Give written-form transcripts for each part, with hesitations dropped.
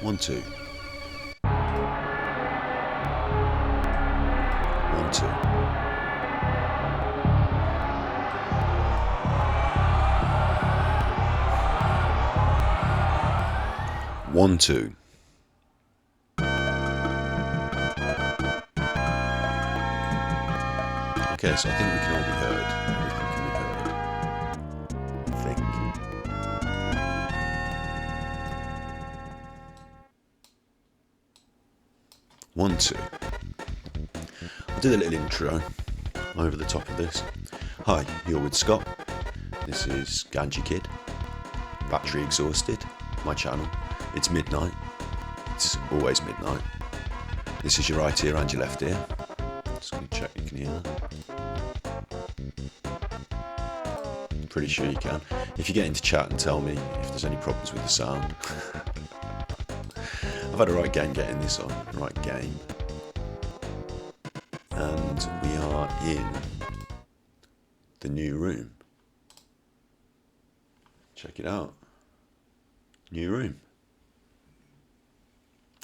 1, 2. 1, 2. 1, 2. Okay, so I think we can all be heard. Everything can be heard. I think. 1, 2. I'll do the little intro over the top of this. Hi, you're with Scott. This is Ganji Kid. Battery exhausted. My channel. It's midnight. It's always midnight. This is your right ear and your left ear. Just going to check you can hear that. I'm pretty sure you can. If you get into chat and tell me if there's any problems with the sound. I've had a right game getting this on. A right game. And we are in the new room. Check it out. New room.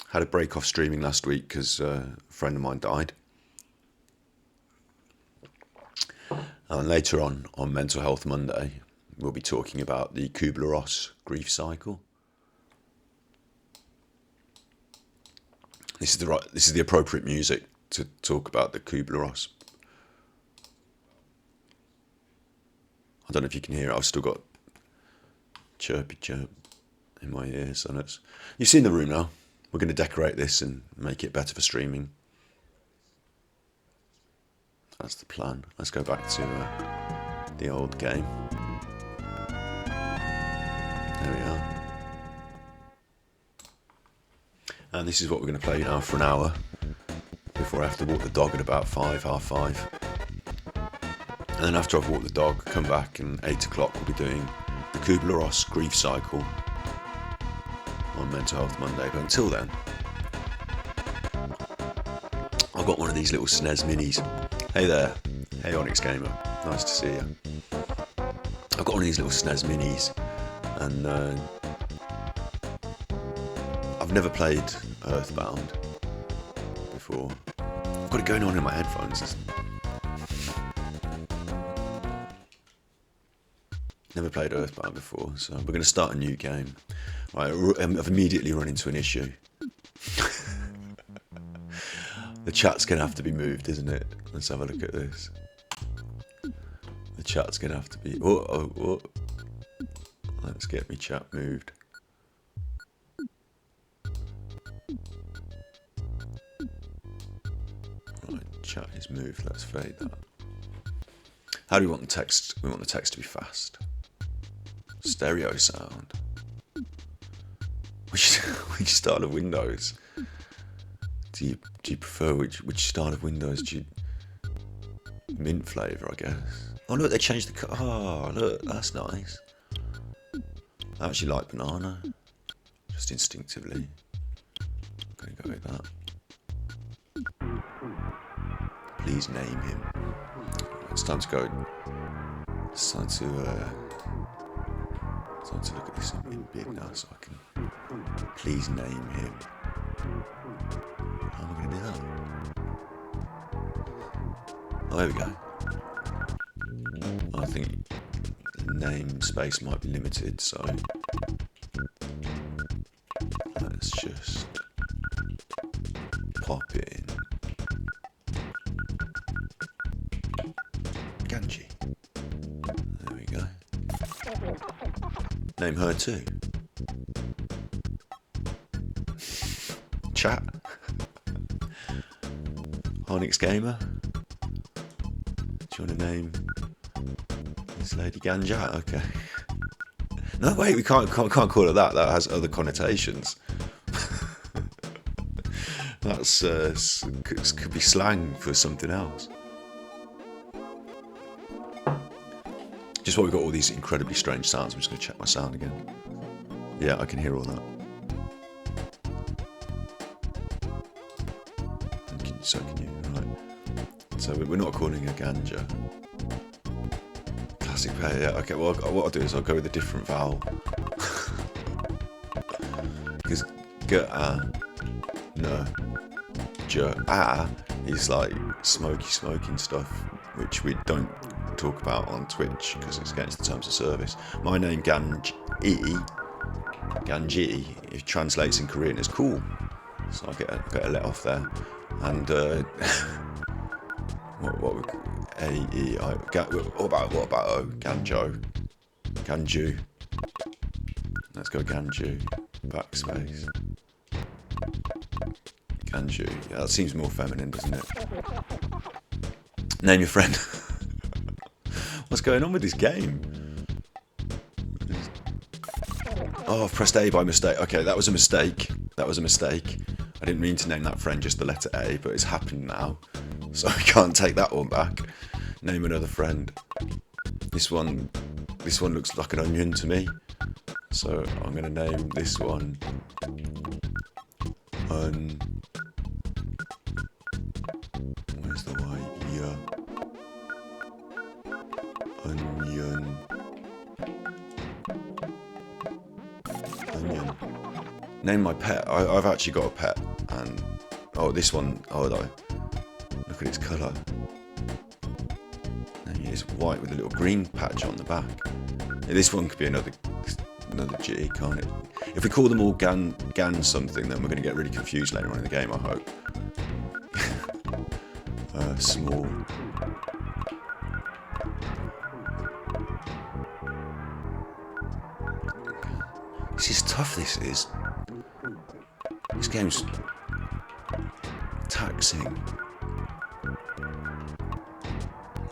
Had a break off streaming last week because a friend of mine died. And later on Mental Health Monday, we'll be talking about the Kubler-Ross grief cycle. This is the appropriate music to talk about the Kubler-Ross. I don't know if you can hear it. I've still got chirpy chirp in my ears, and you've seen the room now. We're going to decorate this and make it better for streaming. That's the plan. Let's go back to the old game. There we are. And this is what we're going to play now for an hour before I have to walk the dog at about 5, half 5. And then after I've walked the dog, come back, and 8 o'clock we'll be doing the Kubler-Ross grief cycle on Mental Health Monday. But until then, I've got one of these little SNES minis. Hey there. Hey Onyx Gamer. Nice to see you. I've got one of these little SNES minis, and I've never played EarthBound before. I've got it going on in my headphones. Never played EarthBound before, so we're going to start a new game. Right, I've immediately run into an issue. The chat's going to have to be moved, isn't it? Let's have a look at this. The chat's going to have to be... Oh. Let's get me chat moved. Right, chat is moved. Let's fade that. How do we want the text? We want the text to be fast. Stereo sound. Which style of Windows? Do you prefer which style of Windows? Do you mint flavour, I guess? Oh look, they changed the colour. Oh look, that's nice. I actually like banana. Just instinctively. I'm gonna go with that. Please name him. It's time to go. It's time to look at this in big now, so I can please name him. How am I going to do that? Oh, there we go. I think name space might be limited, so let's just pop it in. Ganji. There we go. Name her too. Chat. Onyx Gamer. Do you want to name this lady Ganja? Okay. No, wait, we can't call it that. That has other connotations. That's could be slang for something else. Just while we've got all these incredibly strange sounds, I'm just going to check my sound again. Yeah, I can hear all that. So can you, right. So we're not calling her Ganja. Classic pair, yeah. Okay, well, what I'll do is I'll go with a different vowel. Because no, is like smoking stuff, which we don't talk about on Twitch because it's against the terms of service. My name Ganji, it translates in Korean as cool, so I get a let off there. And what about O? Ganju. Let's go Ganju. Backspace. Ganju. Yeah, that seems more feminine, doesn't it? Name your friend. What's going on with this game? Oh, I've pressed A by mistake. Okay, that was a mistake. I didn't mean to name that friend just the letter A, but it's happened now. So I can't take that one back. Name another friend. This one looks like an onion to me. So I'm going to name this one where's the Y? Yeah. Onion. Name my pet. I've actually got a pet, and this one. Look at its colour. It's white with a little green patch on the back. Yeah, this one could be another G, can't it? If we call them all Gan something, then we're going to get really confused later on in the game, I hope. Small. This is tough, this is. This game's taxing.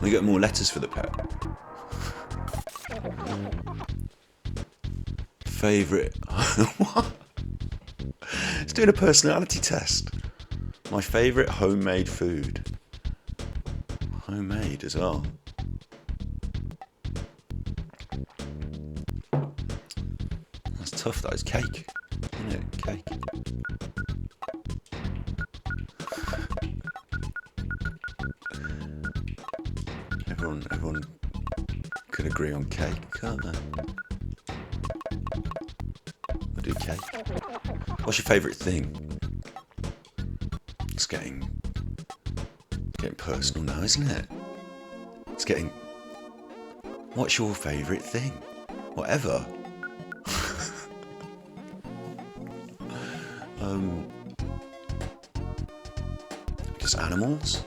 We get more letters for the pet. Favourite. What? It's doing a personality test. My favourite homemade food. Homemade as well. That's tough, that is. Cake. Isn't it? Cake. Everyone could agree on cake, can't they? I'll do cake. What's your favourite thing? It's getting personal now, isn't it? It's getting... What's your favourite thing? Whatever. Just animals?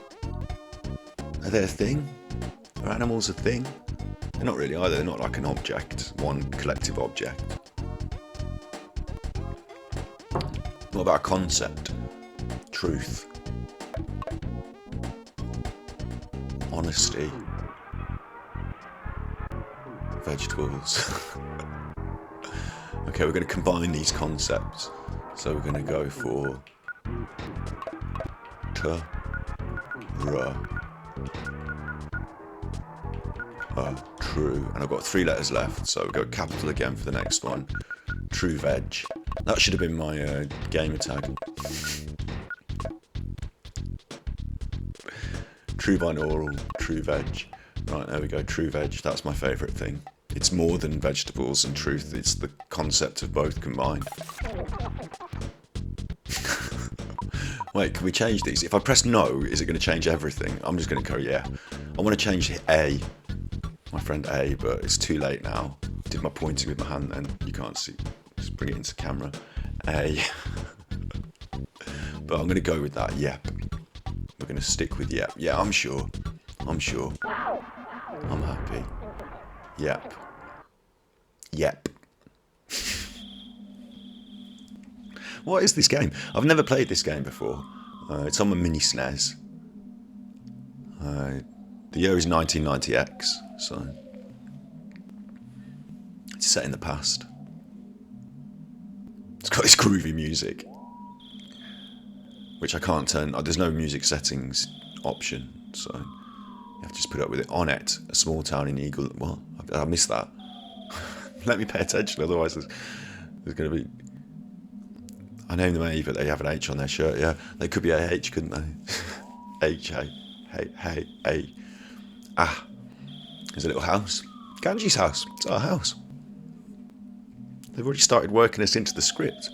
Are they a thing? Are animals a thing? They're not really either. They're not like an object, one collective object. What about a concept? Truth. Honesty. Vegetables. Okay, we're going to combine these concepts. So we're going to go for true. And I've got 3 letters left, so we'll go capital again for the next one. True veg. That should have been my gamer tag. True binaural, true veg. Right, there we go, true veg. That's my favourite thing. It's more than vegetables and truth, it's the concept of both combined. Wait, can we change these? If I press no, is it going to change everything? I'm just going to go, yeah. I want to change A, my friend A, but it's too late now. Did my pointing with my hand then, you can't see. Just bring it into camera. A. But I'm going to go with that, yep. We're going to stick with yep. Yeah, I'm sure. I'm happy. Yep. Yep. What is this game? I've never played this game before. It's on my mini SNES. The year is 1990X, so it's set in the past. It's got this groovy music, which I can't turn. There's no music settings option, so you have to just put up with it. On it, a small town in Eagle. What? I missed that. Let me pay attention, otherwise there's going to be... I named them A, but they have an H on their shirt, yeah. They could be AH, couldn't they? H-A. Hey, A. Ah. There's a little house. Ganji's house. It's our house. They've already started working us into the script.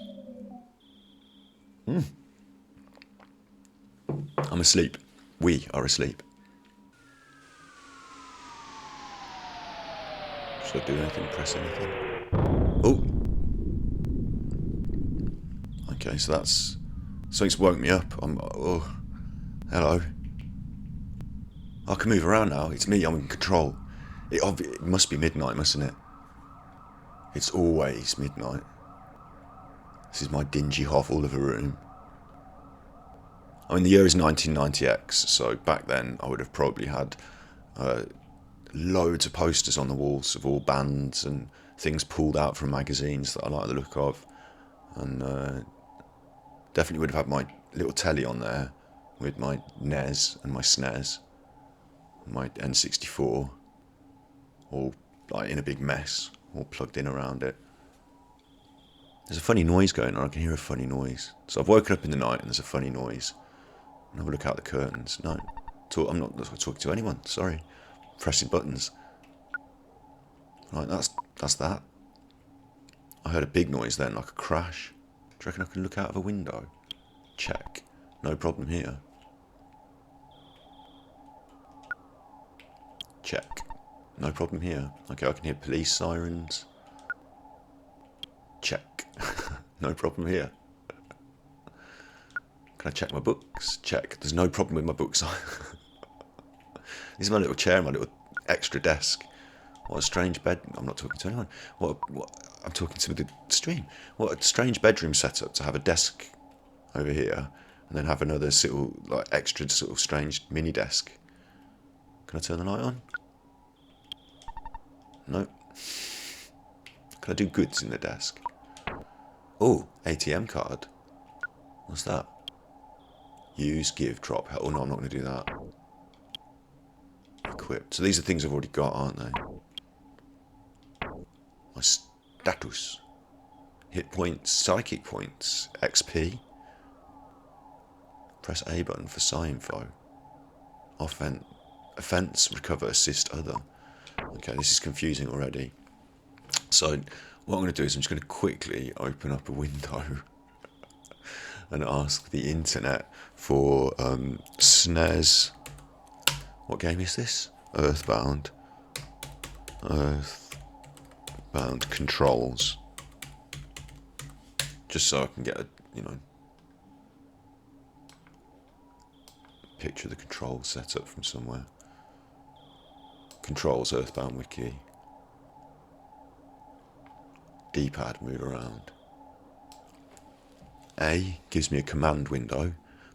I'm asleep. We are asleep. Should I do anything? Press anything? Oh! Okay, so that's... Something's woke me up. Oh, hello. I can move around now. It's me. I'm in control. It must be midnight, mustn't it? It's always midnight. This is my dingy hovel of a room. I mean, the year is 1990X, so back then I would have probably had loads of posters on the walls of all bands and things pulled out from magazines that I like the look of. And definitely would have had my little telly on there with my NES and my SNES, and my N64, all like in a big mess, all plugged in around it. There's a funny noise going on. I can hear a funny noise. So I've woken up in the night and there's a funny noise. And have a look out the curtains. No, I'm not talking to anyone. Sorry, pressing buttons. Right, that's that. I heard a big noise then, like a crash. Do you reckon I can look out of a window? Check. No problem here. Check. No problem here. Okay, I can hear police sirens. Check. No problem here. Can I check my books? Check. There's no problem with my books. This is my little chair, my little extra desk. What a strange bed. I'm not talking to anyone. What I'm talking to the stream. What a strange bedroom setup to have a desk over here and then have another sort of like extra sort of strange mini desk. Can I turn the light on? No. Can I do goods in the desk? Oh, ATM card. What's that? Use, give, drop. Oh no, I'm not going to do that. Equip. So these are things I've already got, aren't they? My status. Hit points, psychic points, XP. Press A button for psi info. Offense, recover, assist, other. Okay, this is confusing already. So what I'm going to do is I'm just going to quickly open up a window and ask the internet for SNES. What game is this? EarthBound. EarthBound controls. Just so I can get a, picture of the controls set up from somewhere. Controls, EarthBound wiki. D-pad, move around. A gives me a command window.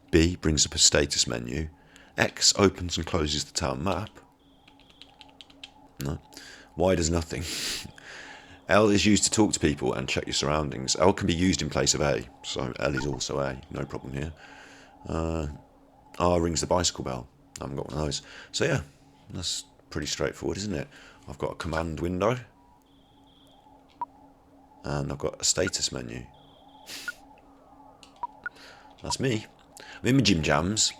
B brings up a status menu. X opens and closes the town map. No. Y does nothing. L is used to talk to people and check your surroundings. L can be used in place of A, so L is also A. No problem here. R rings the bicycle bell. I haven't got one of those. So yeah, that's pretty straightforward, isn't it? I've got a command window. And I've got a status menu. That's me. I'm in my gym jams.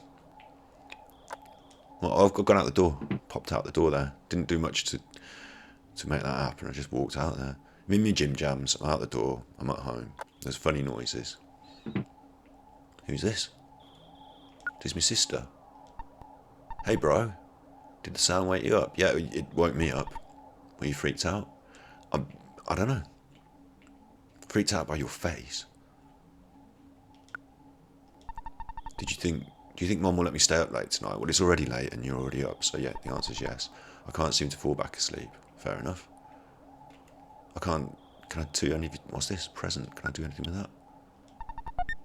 Well, I've gone out the door. Popped out the door there. Didn't do much to make that happen. I just walked out there. I'm in my gym jams. I'm out the door. I'm at home. There's funny noises. Who's this? This is my sister. Hey, bro. Did the sound wake you up? Yeah, it woke me up. Were you freaked out? I don't know. Freaked out by your face. Do you think Mum will let me stay up late tonight? Well, it's already late and you're already up, so yeah, the answer is yes. I can't seem to fall back asleep. Fair enough. Can I do anything? What's this? Present. Can I do anything with that?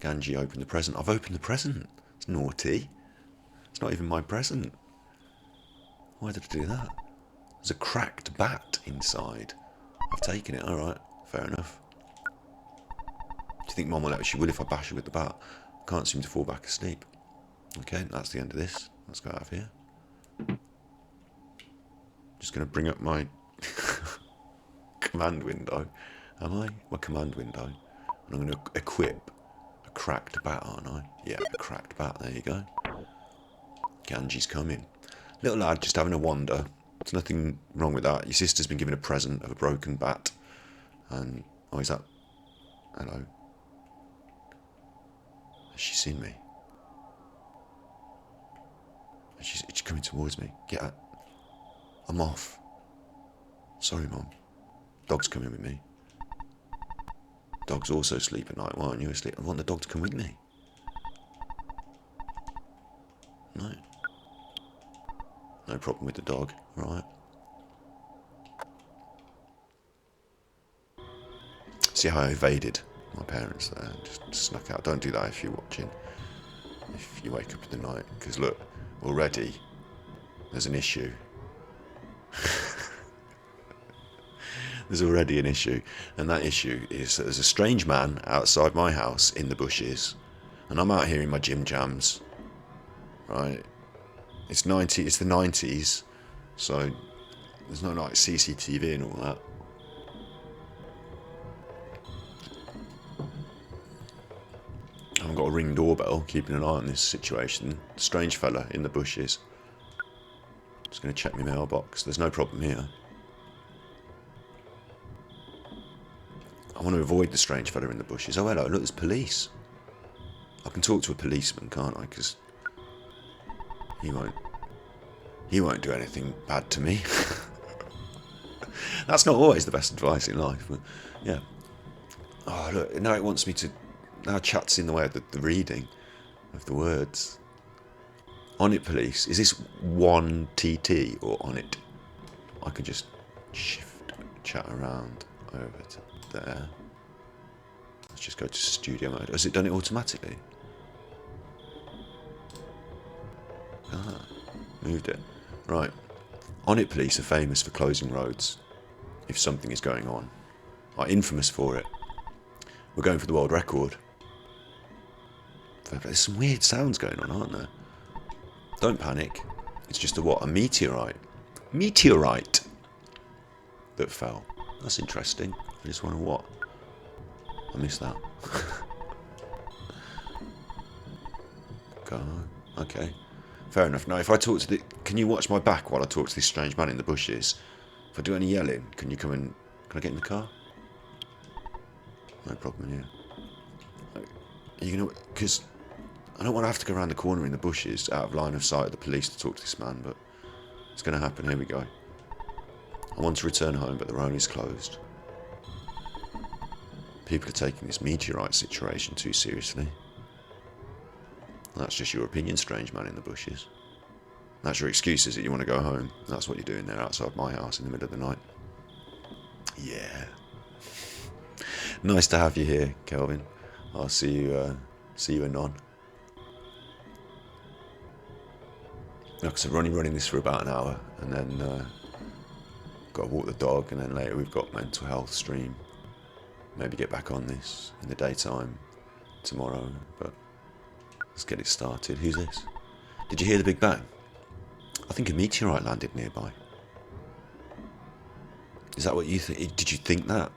Ganji, open the present. I've opened the present. It's naughty. It's not even my present. Why did I do that? There's a cracked bat inside. I've taken it, alright. Fair enough. Do you think Mum will let me? She will if I bash her with the bat. Can't seem to fall back asleep. Okay, that's the end of this. Let's go out of here. Just going to bring up my command window. Am I? My command window. And I'm going to equip a cracked bat, aren't I? Yeah, a cracked bat. There you go. Ganji's coming. Little lad just having a wander. There's nothing wrong with that. Your sister's been given a present of a broken bat. And, oh, is that... Hello. She's seen me. She's coming towards me. Get out. I'm off. Sorry, Mum. Dog's coming with me. Dogs also sleep at night. Why aren't you asleep? I want the dog to come with me. No. No problem with the dog, right? See how I evaded my parents there and just snuck out. Don't do that if you're watching. If you wake up in the night. Because look, already there's an issue. There's already an issue. And that issue is that there's a strange man outside my house in the bushes. And I'm out here in my gym jams. Right? It's the 90s. So there's no like CCTV and all that. I haven't got a ring doorbell, keeping an eye on this situation. Strange fella in the bushes. Just going to check my mailbox. There's no problem here. I want to avoid the strange fella in the bushes. Oh, hello, look, there's police. I can talk to a policeman, can't I? Because he won't do anything bad to me. That's not always the best advice in life, but yeah. Oh, look, now it wants me to... Now chat's in the way of the reading of the words. On it, police. Is this 1TT or on it? I could just shift chat around over to there. Let's just go to studio mode. Has it done it automatically? Ah, moved it. Right. On it, police are famous for closing roads if something is going on. Are infamous for it. We're going for the world record. There's some weird sounds going on, aren't there? Don't panic. It's just a what? A meteorite. Meteorite that fell. That's interesting. I just wonder what. I missed that. Go. Okay. Fair enough. Now, if I talk to the... Can you watch my back while I talk to this strange man in the bushes? If I do any yelling, can you come and... Can I get in the car? No problem here. Are you going to... Because... I don't want to have to go around the corner in the bushes out of line of sight of the police to talk to this man, but it's going to happen. Here we go. I want to return home, but the road is closed. People are taking this meteorite situation too seriously. That's just your opinion, strange man in the bushes. That's your excuses that you want to go home. That's what you're doing there outside my house in the middle of the night. Yeah. Nice to have you here, Kelvin. I'll see you anon. Like I said, we're only running this for about an hour, and then got to walk the dog, and then later we've got mental health stream. Maybe get back on this in the daytime tomorrow, but let's get it started. Who's this? Did you hear the Big Bang? I think a meteorite landed nearby. Is that what you think? Did you think that?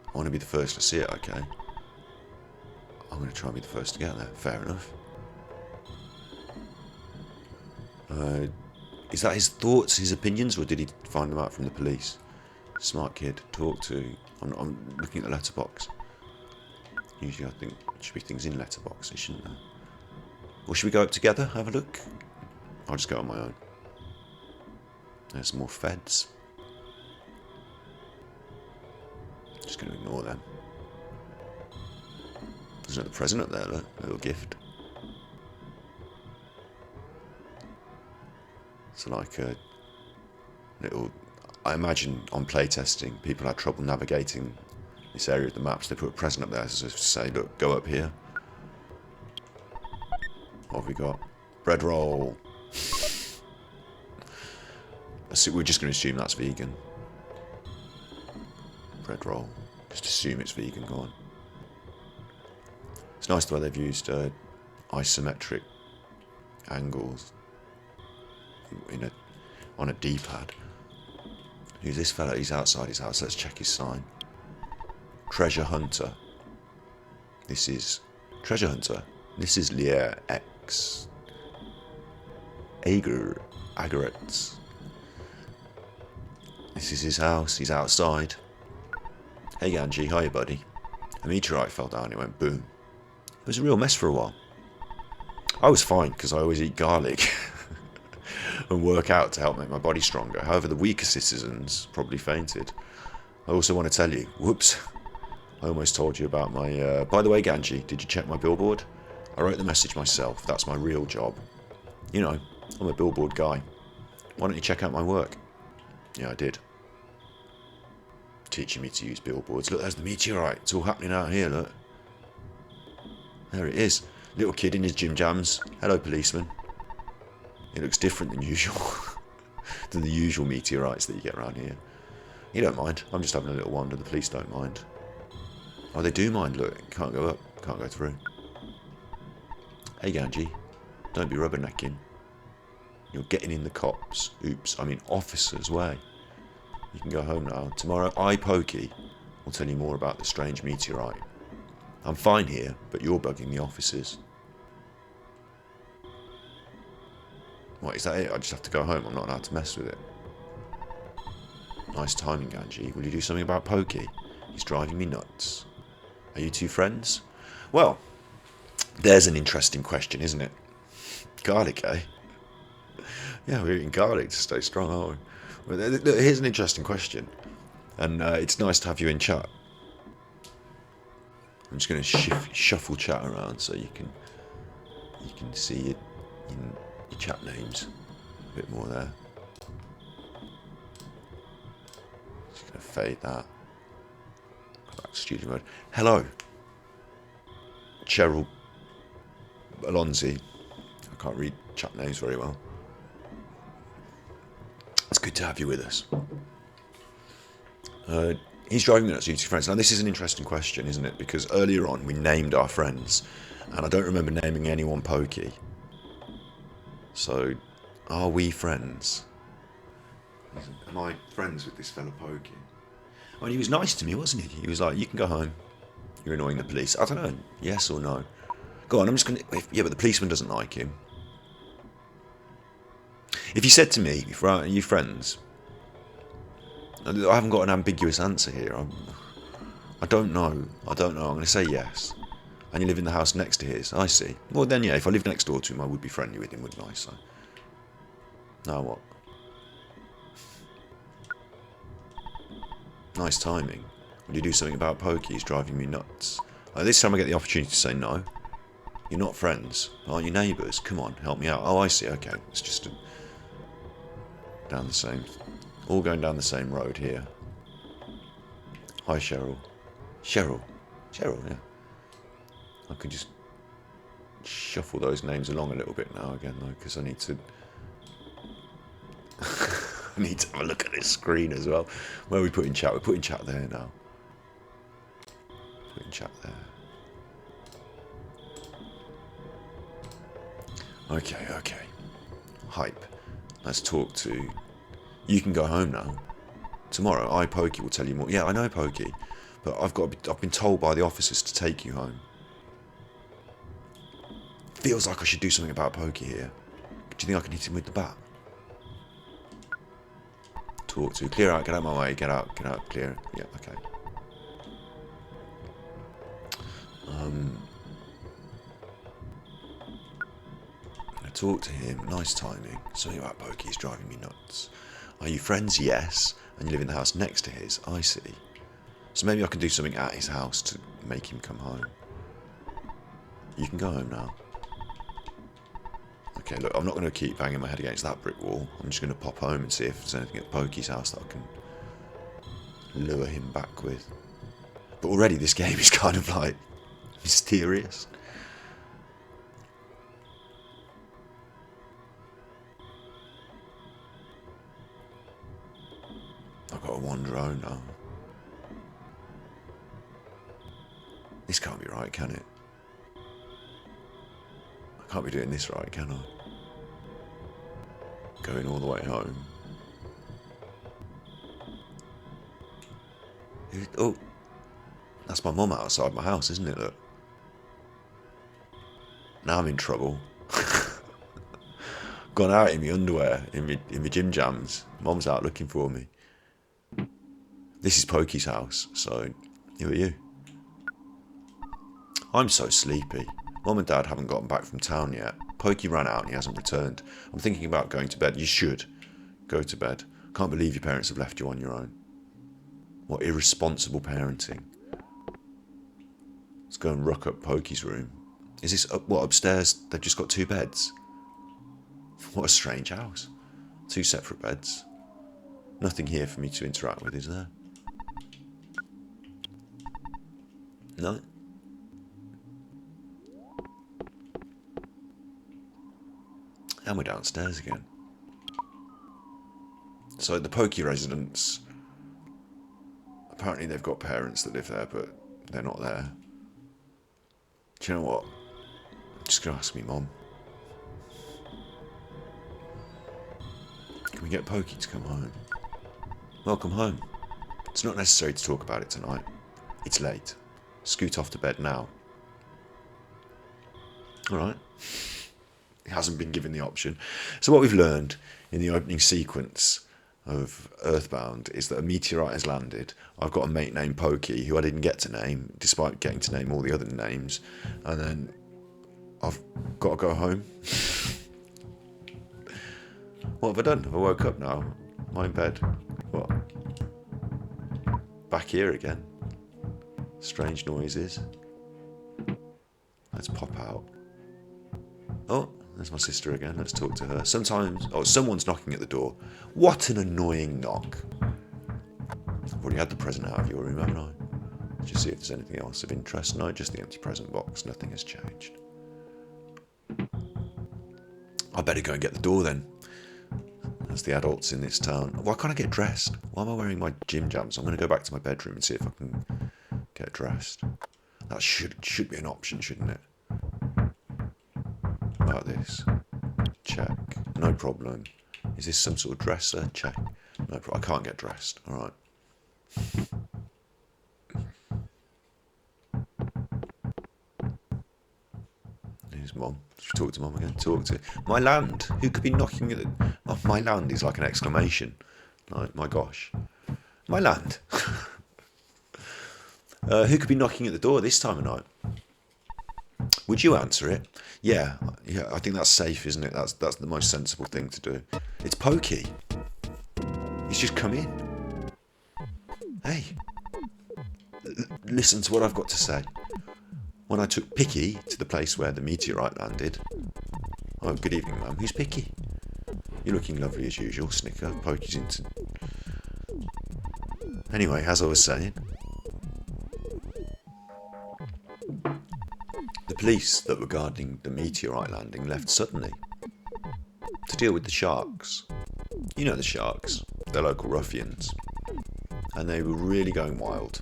I want to be the first to see it, okay. I'm going to try and be the first to get there. Fair enough. Is that his thoughts, his opinions, or did he find them out from the police? Smart kid. Talk to... I'm looking at the letterbox. Usually I think there should be things in letterboxes, shouldn't there? Or should we go up together, have a look? I'll just go on my own. There's some more feds. Just going to ignore them. There's another present up there, look. A little gift. It's like a little... I imagine on playtesting, people had trouble navigating this area of the map, so they put a present up there to say, look, go up here. What have we got? Bread roll. We're just going to assume that's vegan. Bread roll. Just assume it's vegan, go on. It's nice the way they've used isometric angles on a D-pad. Who's this fella? He's outside his house. Let's check his sign. Treasure Hunter. This is... Treasure Hunter. This is Lear X. Agarets. This is his house. He's outside. Hey, Angie. Hiya, buddy. A meteorite fell down. It went boom. It was a real mess for a while. I was fine because I always eat garlic and work out to help make my body stronger. However, the weaker citizens probably fainted. I also want to tell you, whoops, I almost told you about my... by the way, Ganji, did you check my billboard? I wrote the message myself. That's my real job. You know, I'm a billboard guy. Why don't you check out my work? Yeah, I did. Teaching me to use billboards. Look, there's the meteorite. It's all happening out here, look. There it is. Little kid in his gym jams. Hello, policeman. It looks different than usual. than the usual meteorites that you get around here. You don't mind. I'm just having a little wander. The police don't mind. Oh, they do mind. Look, can't go up. Can't go through. Hey, Ganji. Don't be rubbernecking. You're getting in the cops. Oops. I mean, officers' way. You can go home now. Tomorrow, Pokey will tell you more about the strange meteorite. I'm fine here, but you're bugging the officers. What, is that it? I just have to go home. I'm not allowed to mess with it. Nice timing, Ganji. Will you do something about Pokey? He's driving me nuts. Are you two friends? Well, there's an interesting question, isn't it? Garlic, eh? Yeah, we're eating garlic to stay strong, aren't we? Well, here's an interesting question. And it's nice to have you in chat. I'm just going to shuffle chat around so you can see your chat names a bit more there. Just going to fade that. Go back to studio mode. Hello, Cheryl Alonzi. I can't read chat names very well. It's good to have you with us. He's driving me nuts, you two friends. Now, this is an interesting question, isn't it? Because earlier on, we named our friends, and I don't remember naming anyone Pokey. So, are we friends? Am I friends with this fellow Pokey? I mean, he was nice to me, wasn't he? He was like, you can go home. You're annoying the police. I don't know. Yes or no? Go on, I'm just going to... Yeah, but the policeman doesn't like him. If you said to me, are you friends? I haven't got an ambiguous answer here. I don't know. I don't know. I'm going to say yes. And you live in the house next to his. I see. Well, then, yeah, if I lived next door to him, I would be friendly with him, wouldn't I? So, now what? Nice timing. Will you do something about Pokey? He's driving me nuts. This time I get the opportunity to say no. You're not friends. Aren't you neighbours? Come on, help me out. Oh, I see. Okay. It's just down the same... All going down the same road here. Hi, Cheryl. Cheryl, yeah. I could just shuffle those names along a little bit now again, though, because I need to... I need to have a look at this screen as well. Where are we putting chat? We're putting chat there now. Putting chat there. Okay. Hype. Let's talk to... You can go home now. Tomorrow, Pokey will tell you more. Yeah, I know Pokey, but I've been told by the officers to take you home. Feels like I should do something about Pokey here. Do you think I can hit him with the bat? Talk to. Clear out. Get out of my way. Get out. Clear. Yeah. Okay. I talk to him. Nice timing. Something about Pokey's driving me nuts. Are you friends? Yes. And you live in the house next to his? I see. So maybe I can do something at his house to make him come home. You can go home now. Okay, look, I'm not going to keep banging my head against that brick wall. I'm just going to pop home and see if there's anything at Pokey's house that I can lure him back with. But already this game is kind of like mysterious. I've got to wander home now. This can't be right, can it? I can't be doing this right, can I? Going all the way home. Oh, that's my mum outside my house, isn't it? Look. Now I'm in trouble. Gone out in my underwear, in my gym jams. Mum's out looking for me. This is Pokey's house, so who are you? I'm so sleepy. Mum and Dad haven't gotten back from town yet. Pokey ran out and he hasn't returned. I'm thinking about going to bed. You should go to bed. Can't believe your parents have left you on your own. What irresponsible parenting. Let's go and ruck up Pokey's room. Is this what, upstairs? They've just got 2 beds. What a strange house. 2 separate beds. Nothing here for me to interact with, is there? No. And we're downstairs again. So the Pokey residence, apparently they've got parents that live there, but they're not there. Do you know what? I'm just going to ask me mum. Can we get Pokey to come home? Welcome home. It's not necessary to talk about it tonight. It's late. Scoot off to bed now. Alright. It hasn't been given the option. So what we've learned in the opening sequence of EarthBound is that a meteorite has landed. I've got a mate named Pokey, who I didn't get to name, despite getting to name all the other names. And then I've got to go home. What have I done? Have I woke up now? Am I in bed? What? Back here again. Strange noises. Let's pop out. Oh, there's my sister again. Let's talk to her. Sometimes... Oh, someone's knocking at the door. What an annoying knock. I've already had the present out of your room, haven't I? Just see if there's anything else of interest. No, just the empty present box. Nothing has changed. I better go and get the door then. As the adults in this town. Why can't I get dressed? Why am I wearing my gym jams? I'm going to go back to my bedroom and see if I can get dressed. That should be an option, shouldn't it? About this. Check. No problem. Is this some sort of dresser? Check. No problem. I can't get dressed. Alright. Here's Mum. Should we talk to Mum again? Talk to... My land! Who could be knocking at the... Oh, my land is like an exclamation. Like, my gosh. My land! Who could be knocking at the door this time of night? Would you answer it? Yeah, I think that's safe, isn't it? That's the most sensible thing to do. It's Pokey. He's just come in. Hey, listen to what I've got to say. When I took Picky to the place where the meteorite landed... Oh, good evening, Mum. Who's Picky? You're looking lovely as usual, Snicker. Pokey's into... Anyway, as I was saying... The police that were guarding the meteorite landing left suddenly to deal with the sharks. You know the sharks, they're local ruffians. And they were really going wild.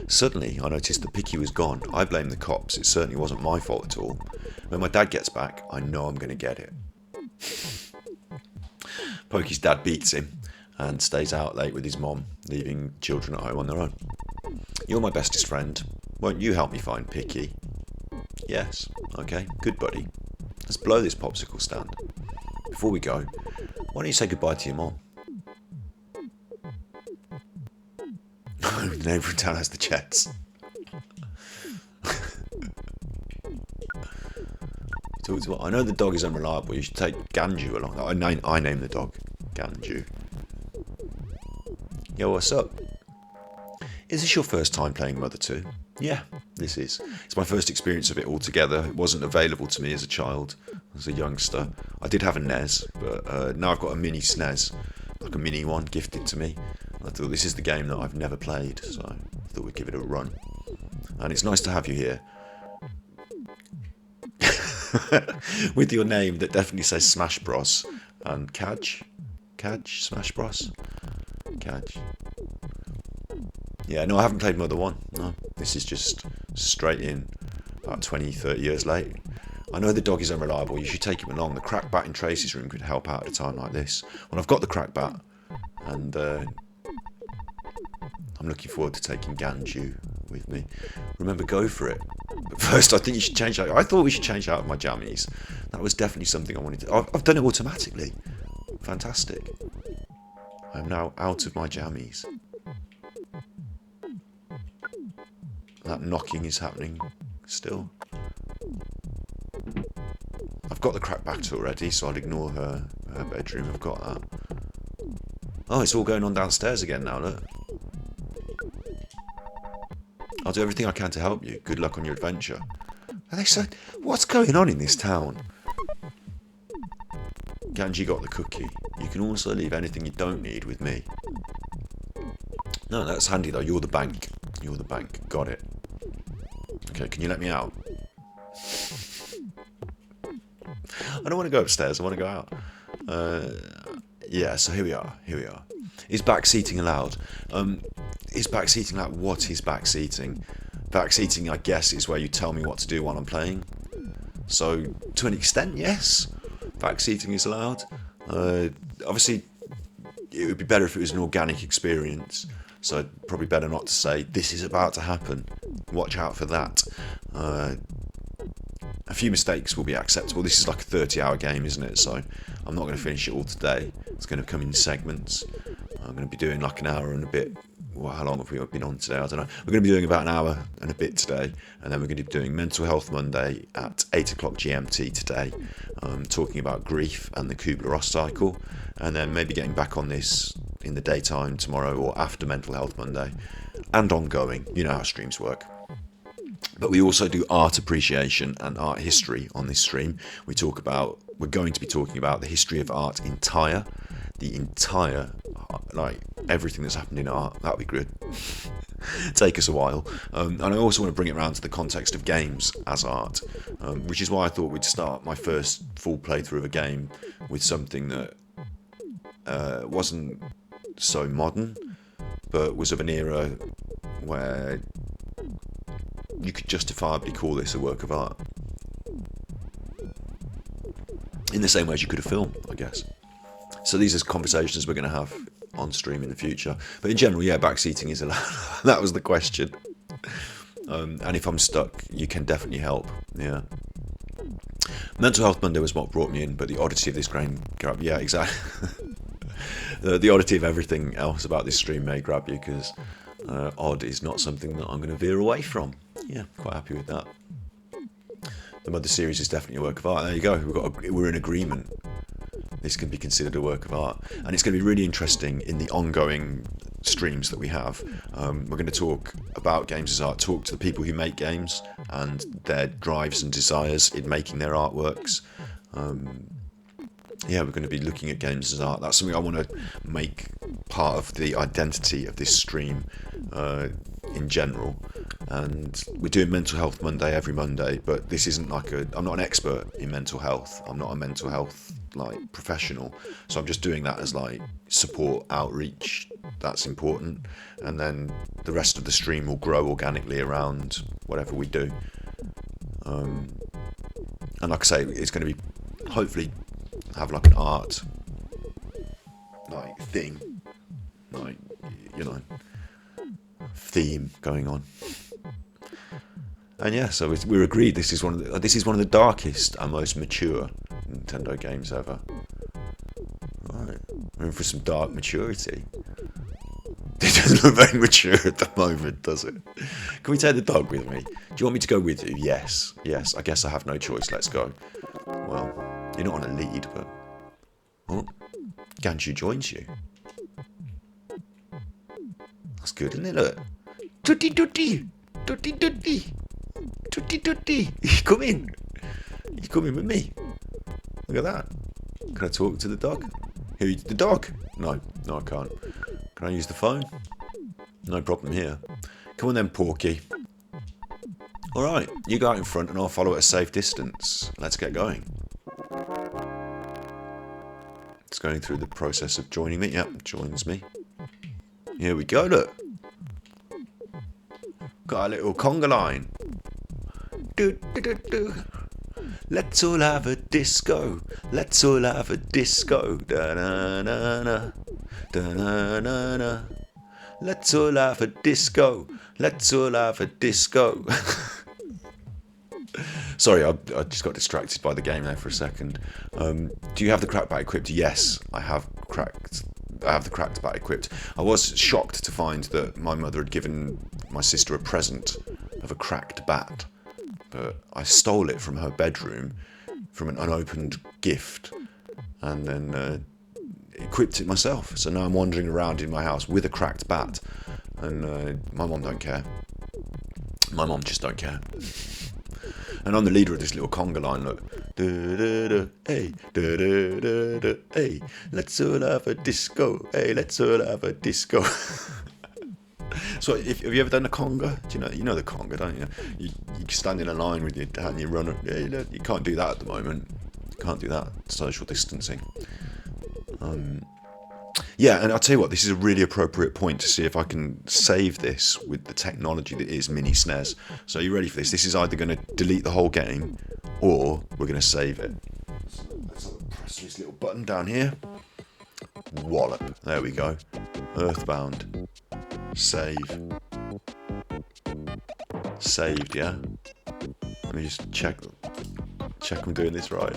Suddenly, I noticed that Picky was gone. I blame the cops. It certainly wasn't my fault at all. When my dad gets back, I know I'm going to get it. Pokey's dad beats him and stays out late with his mom, leaving children at home on their own. You're my bestest friend. Won't you help me find Picky? Yes. Okay. Good, buddy. Let's blow this popsicle stand. Before we go, why don't you say goodbye to your mom? The neighbour in town has the jets. I know the dog is unreliable. You should take Ganju along. I name the dog Ganju. Yo, what's up? Is this your first time playing Mother 2? Yeah, this is. It's my first experience of it altogether. It wasn't available to me as a child, as a youngster. I did have a NES, but now I've got a mini SNES, like a mini one, gifted to me. I thought this is the game that I've never played, so I thought we'd give it a run. And it's nice to have you here. With your name that definitely says Smash Bros. And Kaj, Smash Bros. Kaj. Yeah, no, I haven't played Mother 1. No, this is just straight in, about 20, 30 years late. I know the dog is unreliable. You should take him along. The crack bat in Tracy's room could help out at a time like this. Well, I've got the crack bat, and I'm looking forward to taking Ganju with me. Remember, go for it. But first, I think you should change out. I thought we should change out of my jammies. That was definitely something I wanted to... I've done it automatically. Fantastic. I am now out of my jammies. That knocking is happening still. I've got the cracked bat already, so I'd ignore her bedroom. I've got that. Oh, it's all going on downstairs again now, look. I'll do everything I can to help you. Good luck on your adventure. And they said, what's going on in this town? Ganji got the cookie. You can also leave anything you don't need with me. No, that's handy though. You're the bank. You're the bank. Got it. Okay, can you let me out? I don't want to go upstairs. I want to go out. Yeah, so here we are. Here we are. Is backseating allowed? Is backseating allowed? What is backseating? Backseating, I guess, is where you tell me what to do while I'm playing. So, to an extent, yes. Backseating is allowed. Obviously, it would be better if it was an organic experience. So, probably better not to say, this is about to happen. Watch out for that. A few mistakes will be acceptable. This is like a 30-hour game, isn't it? So, I'm not going to finish it all today. It's going to come in segments. I'm going to be doing like an hour and a bit. Well, how long have we been on today? I don't know. We're going to be doing about an hour and a bit today, and then we're going to be doing Mental Health Monday at 8 o'clock GMT today, talking about grief and the Kubler-Ross cycle, and then maybe getting back on this in the daytime tomorrow or after Mental Health Monday, and ongoing. You know how streams work. But we also do art appreciation and art history on this stream. We're going to be talking about the history of art the entire, like, everything that's happened in art. That'd be good. Take us a while. And I also want to bring it around to the context of games as art, which is why I thought we'd start my first full playthrough of a game with something that wasn't so modern, but was of an era where you could justifiably call this a work of art. In the same way as you could a film, I guess. So these are conversations we're going to have on stream in the future. But in general, yeah, backseating is allowed. That was the question. And if I'm stuck, you can definitely help. Yeah. Mental Health Monday was what brought me in, but the oddity of this grab, yeah, exactly. The oddity of everything else about this stream may grab you, because odd is not something that I'm going to veer away from. Yeah, quite happy with that. The Mother series is definitely a work of art. There you go. We're in agreement. This can be considered a work of art, and it's going to be really interesting in the ongoing streams that we have. We're going to talk about games as art, talk to the people who make games and their drives and desires in making their artworks. Yeah, we're going to be looking at games as art. That's something I want to make part of the identity of this stream in general. And we're doing Mental Health Monday every Monday, but this isn't like I'm not an expert in mental health. I'm not a mental health professional, so I'm just doing that as support outreach. That's important, and then the rest of the stream will grow organically around whatever we do. And like I say, it's going to be hopefully have an art thing, theme going on. And yeah, so we're agreed. This is one of the darkest and most mature Nintendo games ever. Right, we're in for some dark maturity. It doesn't look very mature at the moment, does it? Can we take the dog with me? Do you want me to go with you? Yes. I guess I have no choice. Let's go. Well, you're not on a lead, but Ganju joins you. That's good, isn't it? Look, tutti tutti, tutti tutti. Tutti tutti, come in. You come in with me. Look at that. Can I talk to the dog? The dog? No, I can't. Can I use the phone? No problem here. Come on then, Porky. Alright, you go out in front and I'll follow at a safe distance. Let's get going. It's going through the process of joining me. Yep, joins me. Here we go, look. Got a little conga line. Do, do, do, do. Let's all have a disco. Let's all have a disco. Da na na na. Da na na na. Let's all have a disco. Let's all have a disco. Sorry, I just got distracted by the game there for a second. Do you have the cracked bat equipped? Yes, I have the cracked bat equipped. I was shocked to find that my mother had given my sister a present of a cracked bat. but I stole it from her bedroom, from an unopened gift, and then equipped it myself. So now I'm wandering around in my house with a cracked bat, and my mom don't care. My mom just don't care. And I'm the leader of this little conga line, look. Hey, hey, let's all have a disco. Hey, let's all have a disco. So, have you ever done a conga? Do you know the conga, don't you? You stand in a line with your dad and you run. You can't do that at the moment. You can't do that. Social distancing. Yeah, and I'll tell you what, this is a really appropriate point to see if I can save this with the technology that is mini SNES. So are you ready for this? This is either going to delete the whole game, or we're going to save it. So let's press this little button down here. Wallop. There we go. EarthBound. Save. Saved, yeah? Let me just check I'm doing this right.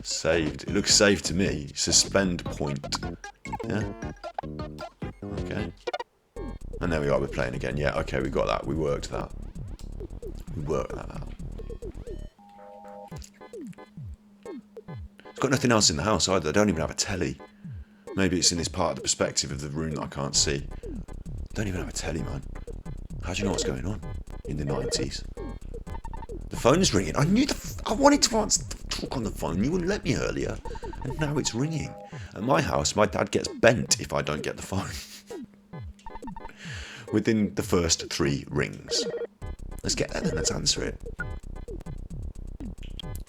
Saved. It looks saved to me. Suspend point. Yeah? Okay. And there we are, we're playing again. Yeah, okay, we got that. We worked that. We worked that out. It's got nothing else in the house either. I don't even have a telly. Maybe it's in this part of the perspective of the room that I can't see. Don't even have a telly, man. How do you know what's going on in the 90s? The phone's ringing. I wanted to talk on the phone. You wouldn't let me earlier. And now it's ringing. At my house, my dad gets bent if I don't get the phone. Within the first 3 rings. Let's get there then. Let's answer it.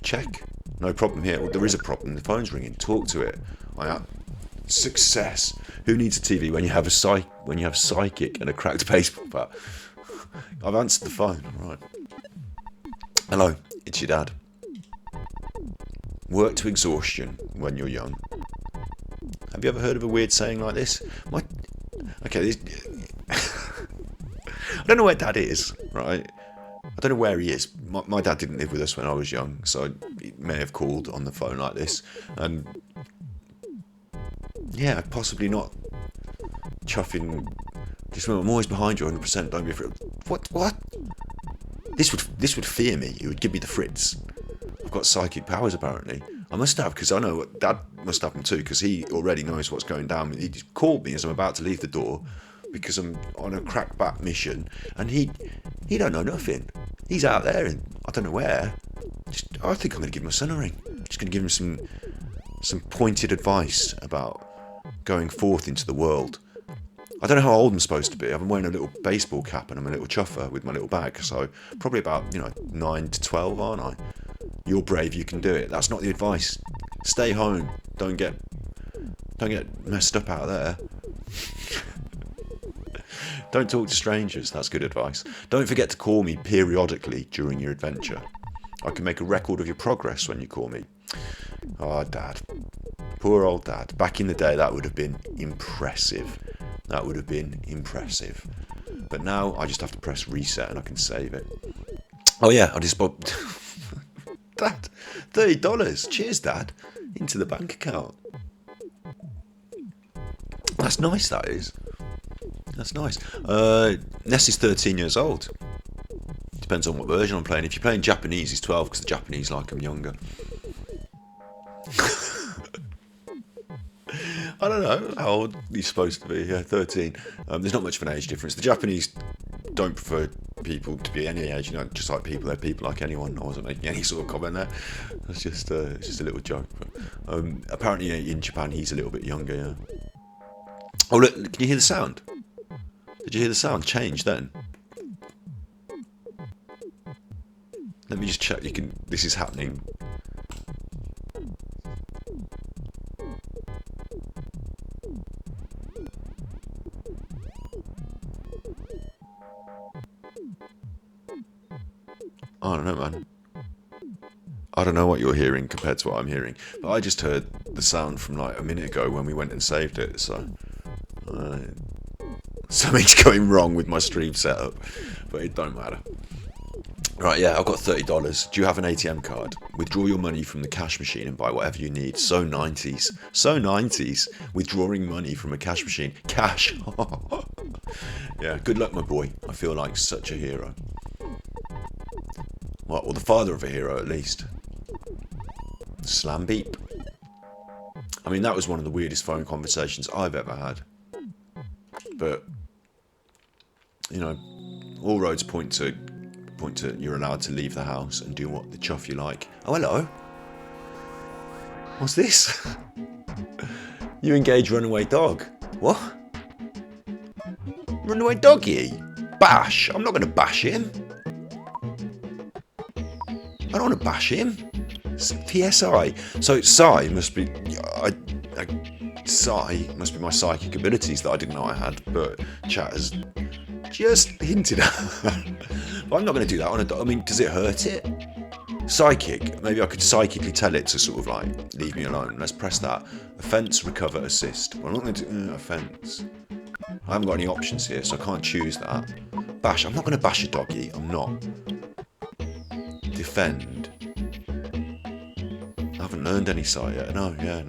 Check. No problem here. Well, there is a problem. The phone's ringing. Talk to it. Success. Who needs a TV when you have psychic and a cracked baseball bat? I've answered the phone. Right. Hello, it's your dad. Work to exhaustion when you're young. Have you ever heard of a weird saying like this? I don't know where Dad is, right? I don't know where he is. My dad didn't live with us when I was young, so he may have called on the phone like this. And yeah, possibly not chuffing. Just remember, I'm always behind you 100%. Don't be afraid. What? This would fear me. It would give me the frits. I've got psychic powers apparently. I must have, because I know what Dad must have them too, because he already knows what's going down. He just called me as I'm about to leave the door, because I'm on a crackback mission, and he don't know nothing. He's out there, and I don't know where. I think I'm going to give my son a ring. Just going to give him some pointed advice about going forth into the world. I don't know how old I'm supposed to be. I'm wearing a little baseball cap and I'm a little chuffer with my little bag, so probably about 9 to 12, aren't I? You're brave, you can do it. That's not the advice. Stay home. Don't get messed up out there. Don't talk to strangers. That's good advice. Don't forget to call me periodically during your adventure. I can make a record of your progress when you call me. Oh, Dad. Poor old Dad. Back in the day, that would have been impressive. That would have been impressive. But now, I just have to press reset and I can save it. Oh, yeah, I just bought... Dad, $30. Cheers, Dad. Into the bank account. That's nice, that is. That's nice. Ness is 13 years old. Depends on what version I'm playing. If you're playing Japanese, he's 12 because the Japanese like him younger. I don't know how old he's supposed to be. Yeah, 13. There's not much of an age difference. The Japanese don't prefer people to be any age, just like people. They're people like anyone. I wasn't making any sort of comment there. It's just a little joke. But, apparently in Japan he's a little bit younger, yeah. Oh look, can you hear the sound? Did you hear the sound change then? Let me just check. This is happening. I don't know, man. I don't know what you're hearing compared to what I'm hearing, but I just heard the sound from like a minute ago when we went and saved it, so something's going wrong with my stream setup, but it don't matter. Right, yeah, I've got $30. Do you have an ATM card? Withdraw your money from the cash machine and buy whatever you need. So 90s. So 90s. Withdrawing money from a cash machine. Cash. Yeah, good luck, my boy. I feel like such a hero. Well, or the father of a hero, at least. Slam beep. I mean, that was one of the weirdest phone conversations I've ever had. But, you know, all roads point to you're allowed to leave the house and do what the chuff you like. Oh, hello. What's this? You engage runaway dog. What? Runaway doggy? Bash? I'm not going to bash him. I don't want to bash him. PSI. So Psi must be... Psi must be my psychic abilities that I didn't know I had, but chat has just hinted at. But I'm not going to do that on a dog. I mean, does it hurt it? Psychic. Maybe I could psychically tell it to sort of like, leave me alone. Let's press that. Offence, recover, assist. Well, I'm not going to do offence. I haven't got any options here, so I can't choose that. Bash. I'm not going to bash a doggy. I'm not. Defend. I haven't learned any sight yet. No, I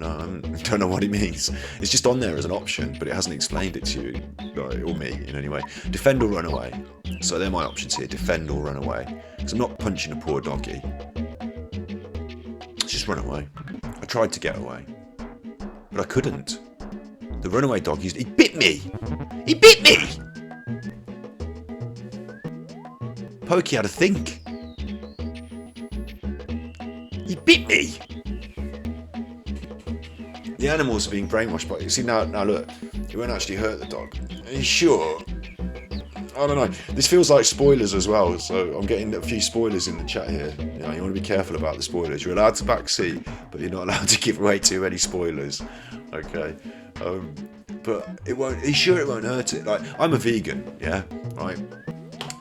don't know what it means. It's just on there as an option, but it hasn't explained it to you, or me in any way. Defend or run away. So they're my options here. Defend or run away. Because I'm not punching a poor doggy. Just run away. I tried to get away, but I couldn't. The runaway doggy, he bit me! He bit me! Pokey had a think. He bit me! The animals are being brainwashed by you. See, now look, it won't actually hurt the dog. Are you sure? I don't know. This feels like spoilers as well, so I'm getting a few spoilers in the chat here. You know, you want to be careful about the spoilers. You're allowed to backseat, but you're not allowed to give away too many spoilers. Okay. But it won't. Are you sure it won't hurt it? Like, I'm a vegan, yeah, right?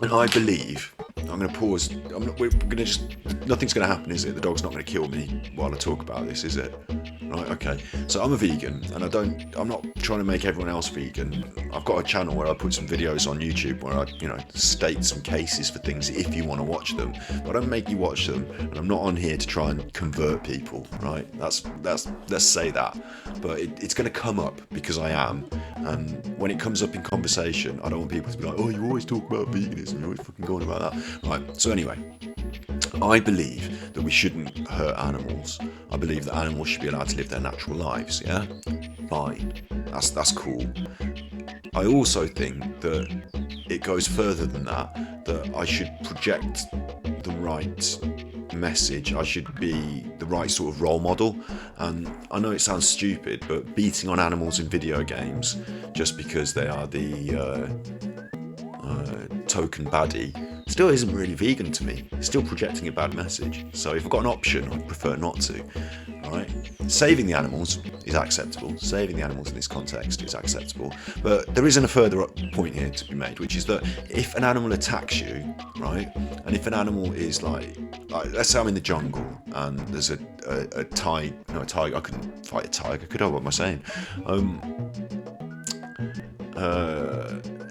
And I believe. I'm going to pause. We're going to just. Nothing's going to happen, is it? The dog's not going to kill me while I talk about this, is it? Right, okay. So I'm a vegan, and I'm not trying to make everyone else vegan. I've got a channel where I put some videos on YouTube where I, state some cases for things if you want to watch them. But I don't make you watch them, and I'm not on here to try and convert people, right? Let's say that. But it's going to come up because I am, and when it comes up in conversation, I don't want people to be like, oh, you always talk about veganism, you always fucking go on about that. Right, so anyway, I believe that we shouldn't hurt animals. I believe that animals should be allowed to live their natural lives, yeah? Fine. That's cool. I also think that it goes further than that I should project the right message. I should be the right sort of role model. And I know it sounds stupid, but beating on animals in video games just because they are the token baddie still isn't really vegan to me. It's still projecting a bad message. So if I've got an option, I'd prefer not to. Right? Saving the animals is acceptable. Saving the animals in this context is acceptable. But there isn't a further point here to be made, which is that if an animal attacks you, right, and if an animal is like let's say I'm in the jungle and there's a tiger. No, a tiger. I couldn't fight a tiger, could I? What am I saying?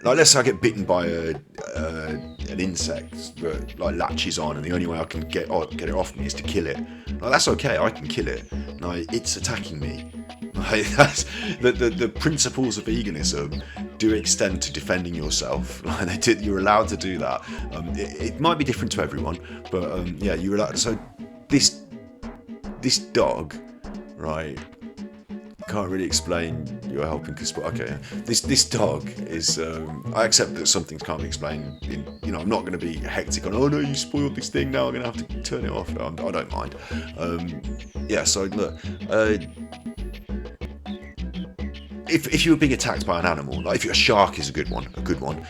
Like let's say I get bitten by an insect that like latches on, and the only way I can get it off me is to kill it. Like, that's okay, I can kill it. Like, it's attacking me. Like, that's the principles of veganism do extend to defending yourself. Like, you're allowed to do that. It might be different to everyone, but yeah, you're allowed. So this dog, right? Can't really explain you're helping because okay, this dog is I accept that some things can't be explained I'm not going to be hectic on, oh no, you spoiled this thing, now I'm going to have to turn it off. I don't mind. Yeah, so look, if you were being attacked by an animal, like if a shark is a good one.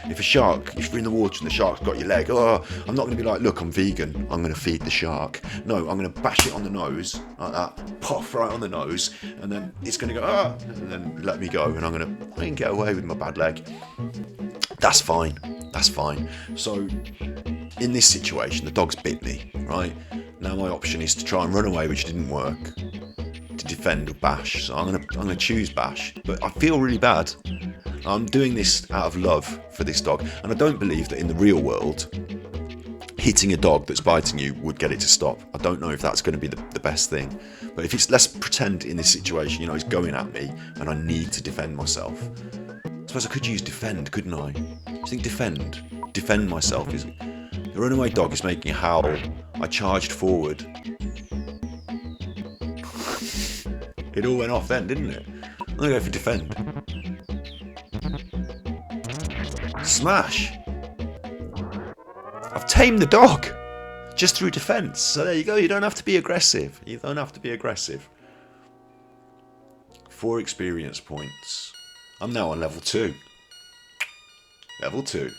If you're in the water and the shark's got your leg, I'm not going to be like, look, I'm vegan, I'm going to feed the shark. No, I'm going to bash it on the nose, like that, pop right on the nose, and then it's going to go, and then let me go, and I can get away with my bad leg. That's fine. So, in this situation, the dog's bit me, right? Now my option is to try and run away, which didn't work. To defend or bash, so I'm gonna choose bash, but I feel really bad. I'm doing this out of love for this dog, and I don't believe that in the real world hitting a dog that's biting you would get it to stop. I don't know if that's going to be the best thing, but if it's, let's pretend in this situation, he's going at me and I need to defend myself. I suppose I could use defend, couldn't I? Do you think defend myself is... The runaway dog is making a howl. I charged forward. It all went off then, didn't it? I'm gonna go for defend. Smash! I've tamed the dog! Just through defense. So there you go, you don't have to be aggressive. You don't have to be aggressive. 4 experience points. I'm now on level 2. Level 2.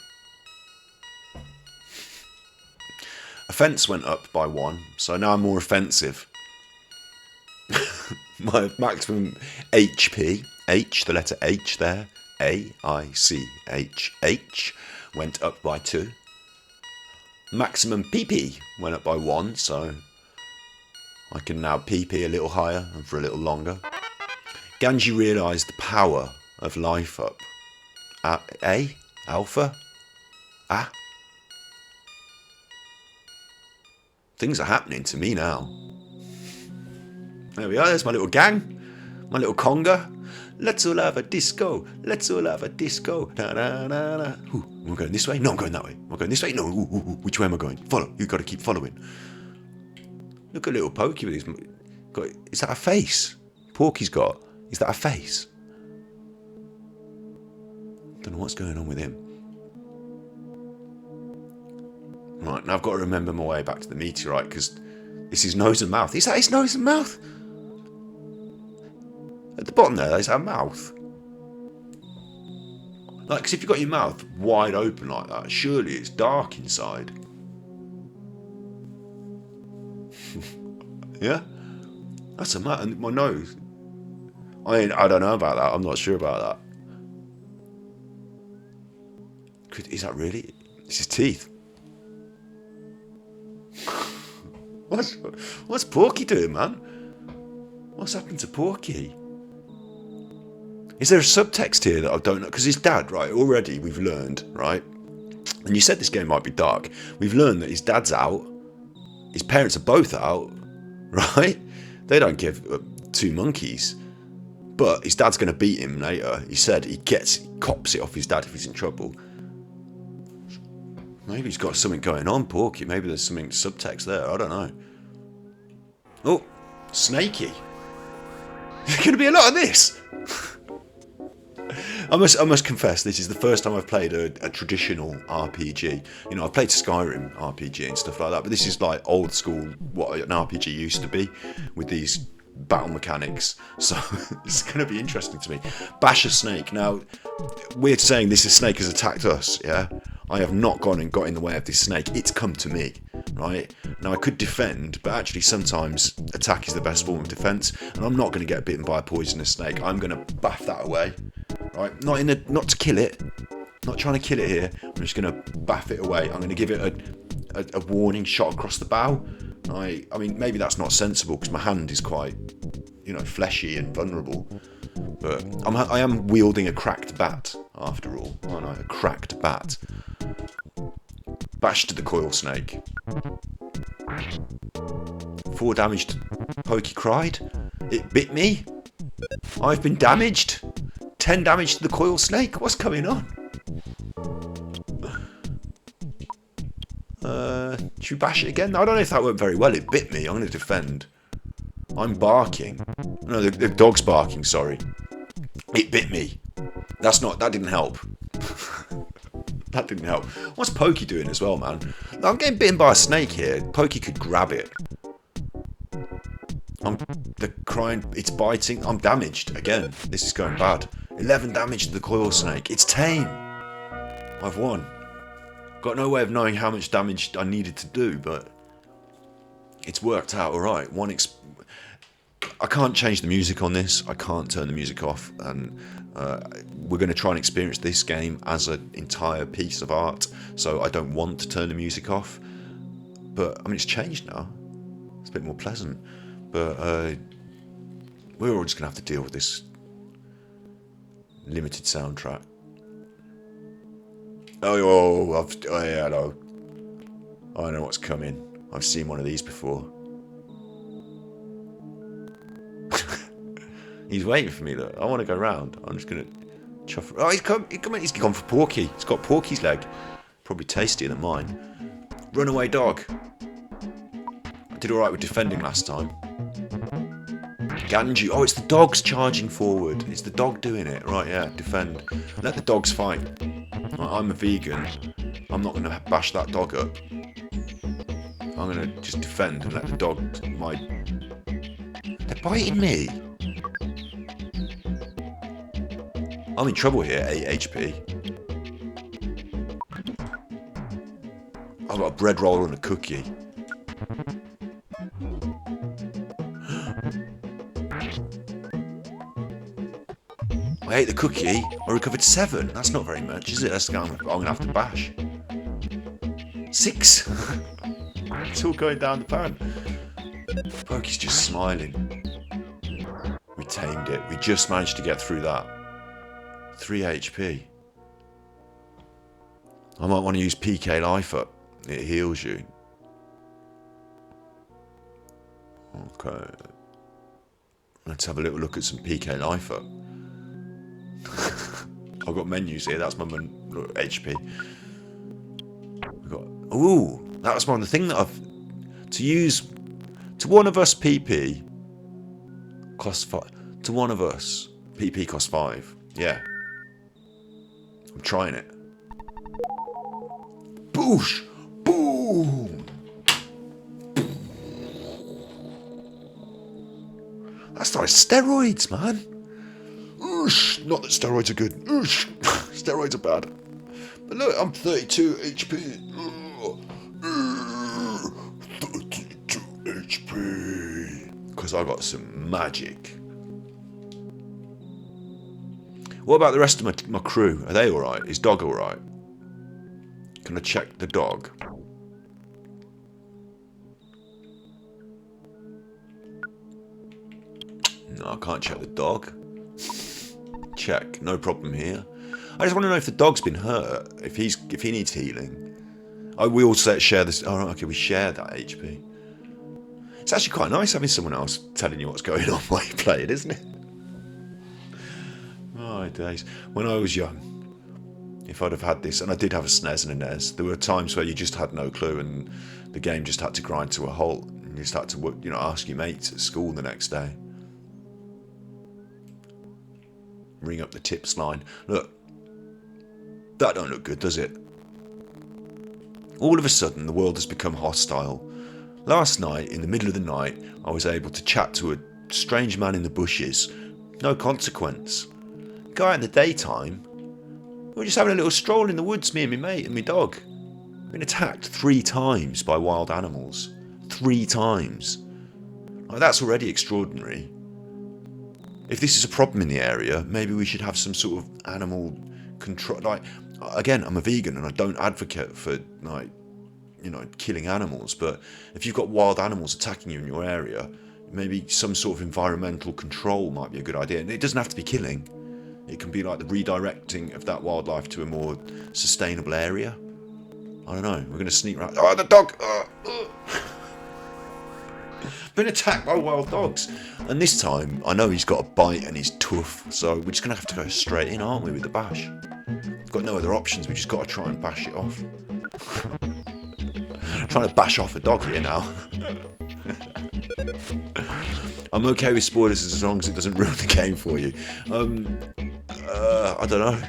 Offense went up by 1, so now I'm more offensive. My maximum HP, H, the letter H there, A-I-C-H-H, went up by 2. Maximum PP went up by 1, so I can now PP a little higher and for a little longer. Ganji realised the power of life up. A? Alpha? Ah? Things are happening to me now. There we are, there's my little gang. My little conga. Let's all have a disco. Let's all have a disco. Da, da, da, da. Ooh, am I going this way? No, I'm going that way. Am I going this way? No. Ooh, ooh, ooh. Which way am I going? Follow. You've got to keep following. Look at little Pokey with his... Is that a face? Porky's got. Is that a face? Don't know what's going on with him. Right, now I've got to remember my way back to the meteorite because it's his nose and mouth. Is that his nose and mouth? At the bottom there's our mouth. Like, because if you've got your mouth wide open like that, surely it's dark inside. Yeah? That's a mouth. And my nose. I don't know about that. I'm not sure about that. Is that really? It's his teeth. What's Porky doing, man? What's happened to Porky? Is there a subtext here that I don't know? Because his dad, right, already we've learned, right? And you said this game might be dark. We've learned that his dad's out. His parents are both out, right? They don't give two monkeys. But his dad's going to beat him later. He said he cops it off his dad if he's in trouble. Maybe he's got something going on, Porky. Maybe there's something subtext there. I don't know. Oh, Snakey. There's going to be a lot of this. I must confess, this is the first time I've played a traditional RPG. You know, I've played Skyrim RPG and stuff like that, but this is like old school, what an RPG used to be, with these battle mechanics. So it's going to be interesting to me. Bash a snake. Now, we're saying this snake has attacked us, yeah? I have not gone and got in the way of this snake. It's come to me, right? Now, I could defend, but actually sometimes attack is the best form of defense, and I'm not going to get bitten by a poisonous snake. I'm going to baff that away, right? Not to kill it. Not trying to kill it here. I'm just going to baff it away. I'm going to give it a warning shot across the bow. I mean, maybe that's not sensible because my hand is quite, you know, fleshy and vulnerable. But I am wielding a cracked bat, after all. Aren't I? A cracked bat. Bash to the coil snake. 4 damage to Pokey cried. It bit me. I've been damaged. 10 damage to the coil snake. What's going on? Should we bash it again? I don't know if that went very well. It bit me. I'm going to defend. I'm barking. No, the dog's barking, sorry. It bit me. That didn't help. That didn't help. What's Pokey doing as well, man? No, I'm getting bitten by a snake here. Pokey could grab it. The crying, it's biting. I'm damaged again. This is going bad. 11 damage to the coil snake. It's tame. I've won. Got no way of knowing how much damage I needed to do, but it's worked out alright. I can't change the music on this. I can't turn the music off, and we're going to try and experience this game as an entire piece of art, so I don't want to turn the music off. But, I mean, it's changed now. It's a bit more pleasant. But we're all just going to have to deal with this limited soundtrack. Oh, yeah, hello. I know what's coming. I've seen one of these before. He's waiting for me, though. I want to go round. I'm just going to chuff. Oh, he's gone for Porky. He's got Porky's leg. Probably tastier than mine. Runaway dog. Did alright with defending last time. Ganji. Oh, it's the dog's charging forward. It's the dog doing it. Right, yeah, defend. Let the dogs fight. Right, I'm a vegan. I'm not going to bash that dog up. I'm going to just defend and let the dog... They're biting me. I'm in trouble here, 8 HP. I've got a bread roll and a cookie. I ate the cookie, I recovered 7. That's not very much, is it? I'm going to have to bash. 6! It's all going down the pan. Pokey's just smiling. We tamed it. We just managed to get through that. 3 HP. I might want to use PK Life Up. It heals you. Okay. Let's have a little look at some PK Life Up. I've got menus here. That's my HP. We've got... Ooh, that was one of the thing that I've... To use... To one of us, PP costs 5. To one of us, PP costs 5. Yeah. I'm trying it. Boosh! Boom! That's like steroids, man. Oosh! Not that steroids are good. Oosh! Steroids are bad. But look, I'm 32 HP. 32 HP. Because I got some magic. What about the rest of my crew? Are they alright? Is dog alright? Can I check the dog? No, I can't check the dog. Check, no problem here. I just want to know if the dog's been hurt, if he needs healing. Oh, we all share this. Oh, okay, we share that HP. It's actually quite nice having someone else telling you what's going on while you play it, isn't it? Oh, days. When I was young, if I'd have had this, and I did have a SNES and a NES, there were times where you just had no clue and the game just had to grind to a halt. And you just had to, ask your mates at school the next day. Ring up the tips line. Look, that don't look good, does it? All of a sudden, the world has become hostile. Last night, in the middle of the night, I was able to chat to a strange man in the bushes. No consequence. Guy in the daytime, we were just having a little stroll in the woods, me and my mate and my dog. Been attacked 3 times by wild animals. 3 times. Like, that's already extraordinary. If this is a problem in the area, maybe we should have some sort of animal control. Like, again, I'm a vegan and I don't advocate for, killing animals. But if you've got wild animals attacking you in your area, maybe some sort of environmental control might be a good idea. And it doesn't have to be killing. It can be like the redirecting of that wildlife to a more sustainable area. I don't know. We're going to sneak around. Oh, the dog! Been attacked by wild dogs. And this time, I know he's got a bite and he's tough. So we're just going to have to go straight in, aren't we, with the bash? We've got no other options. We just got to try and bash it off. Trying to bash off a dog here now. I'm okay with spoilers as long as it doesn't ruin the game for you. I don't know.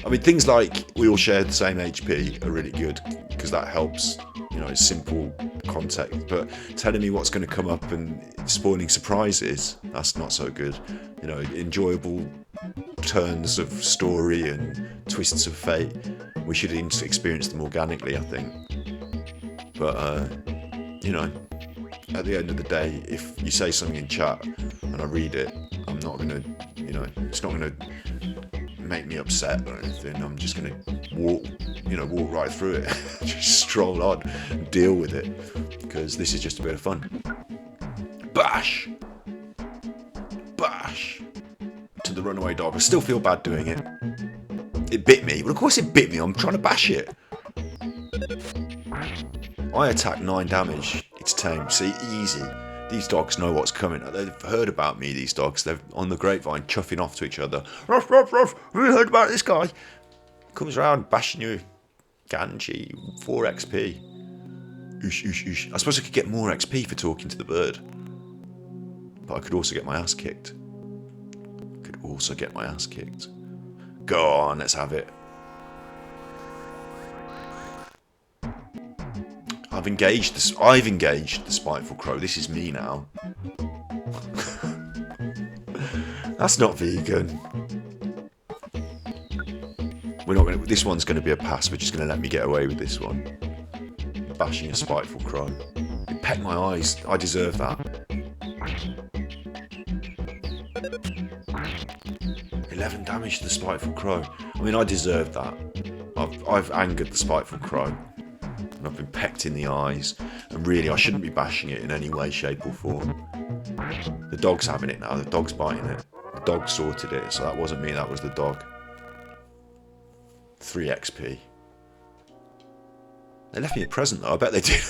I mean, things like we all share the same HP are really good because that helps, it's simple context. But telling me what's going to come up and spoiling surprises, that's not so good. Enjoyable turns of story and twists of fate, we should experience them organically, I think. But, at the end of the day, if you say something in chat and I read it, I'm not going to, it's not going to make me upset or anything. I'm just going to walk right through it. Just stroll on and deal with it. Because this is just a bit of fun. Bash! Bash! To the runaway dog. I still feel bad doing it. It bit me. Well, of course it bit me. I'm trying to bash it. I attack 9 damage. It's tame. See, easy. These dogs know what's coming. They've heard about me, these dogs. They're on the grapevine chuffing off to each other. Ruff, ruff, ruff. Have you heard about this guy? Comes around bashing you. Ganji, 4 XP. Oosh, oosh, oosh. I suppose I could get more XP for talking to the bird. But I could also get my ass kicked. Go on, let's have it. I've engaged the spiteful crow. This is me now. That's not vegan. We're not gonna. This one's going to be a pass. We're just going to let me get away with this one. Bashing a spiteful crow. It pecked my eyes. I deserve that. 11 damage to the spiteful crow. I mean, I deserve that. I've angered the spiteful crow. And I've been pecked in the eyes. And really, I shouldn't be bashing it in any way, shape or form. The dog's having it now. The dog's biting it. The dog sorted it. So that wasn't me, that was the dog. 3 XP. They left me a present though. I bet they did.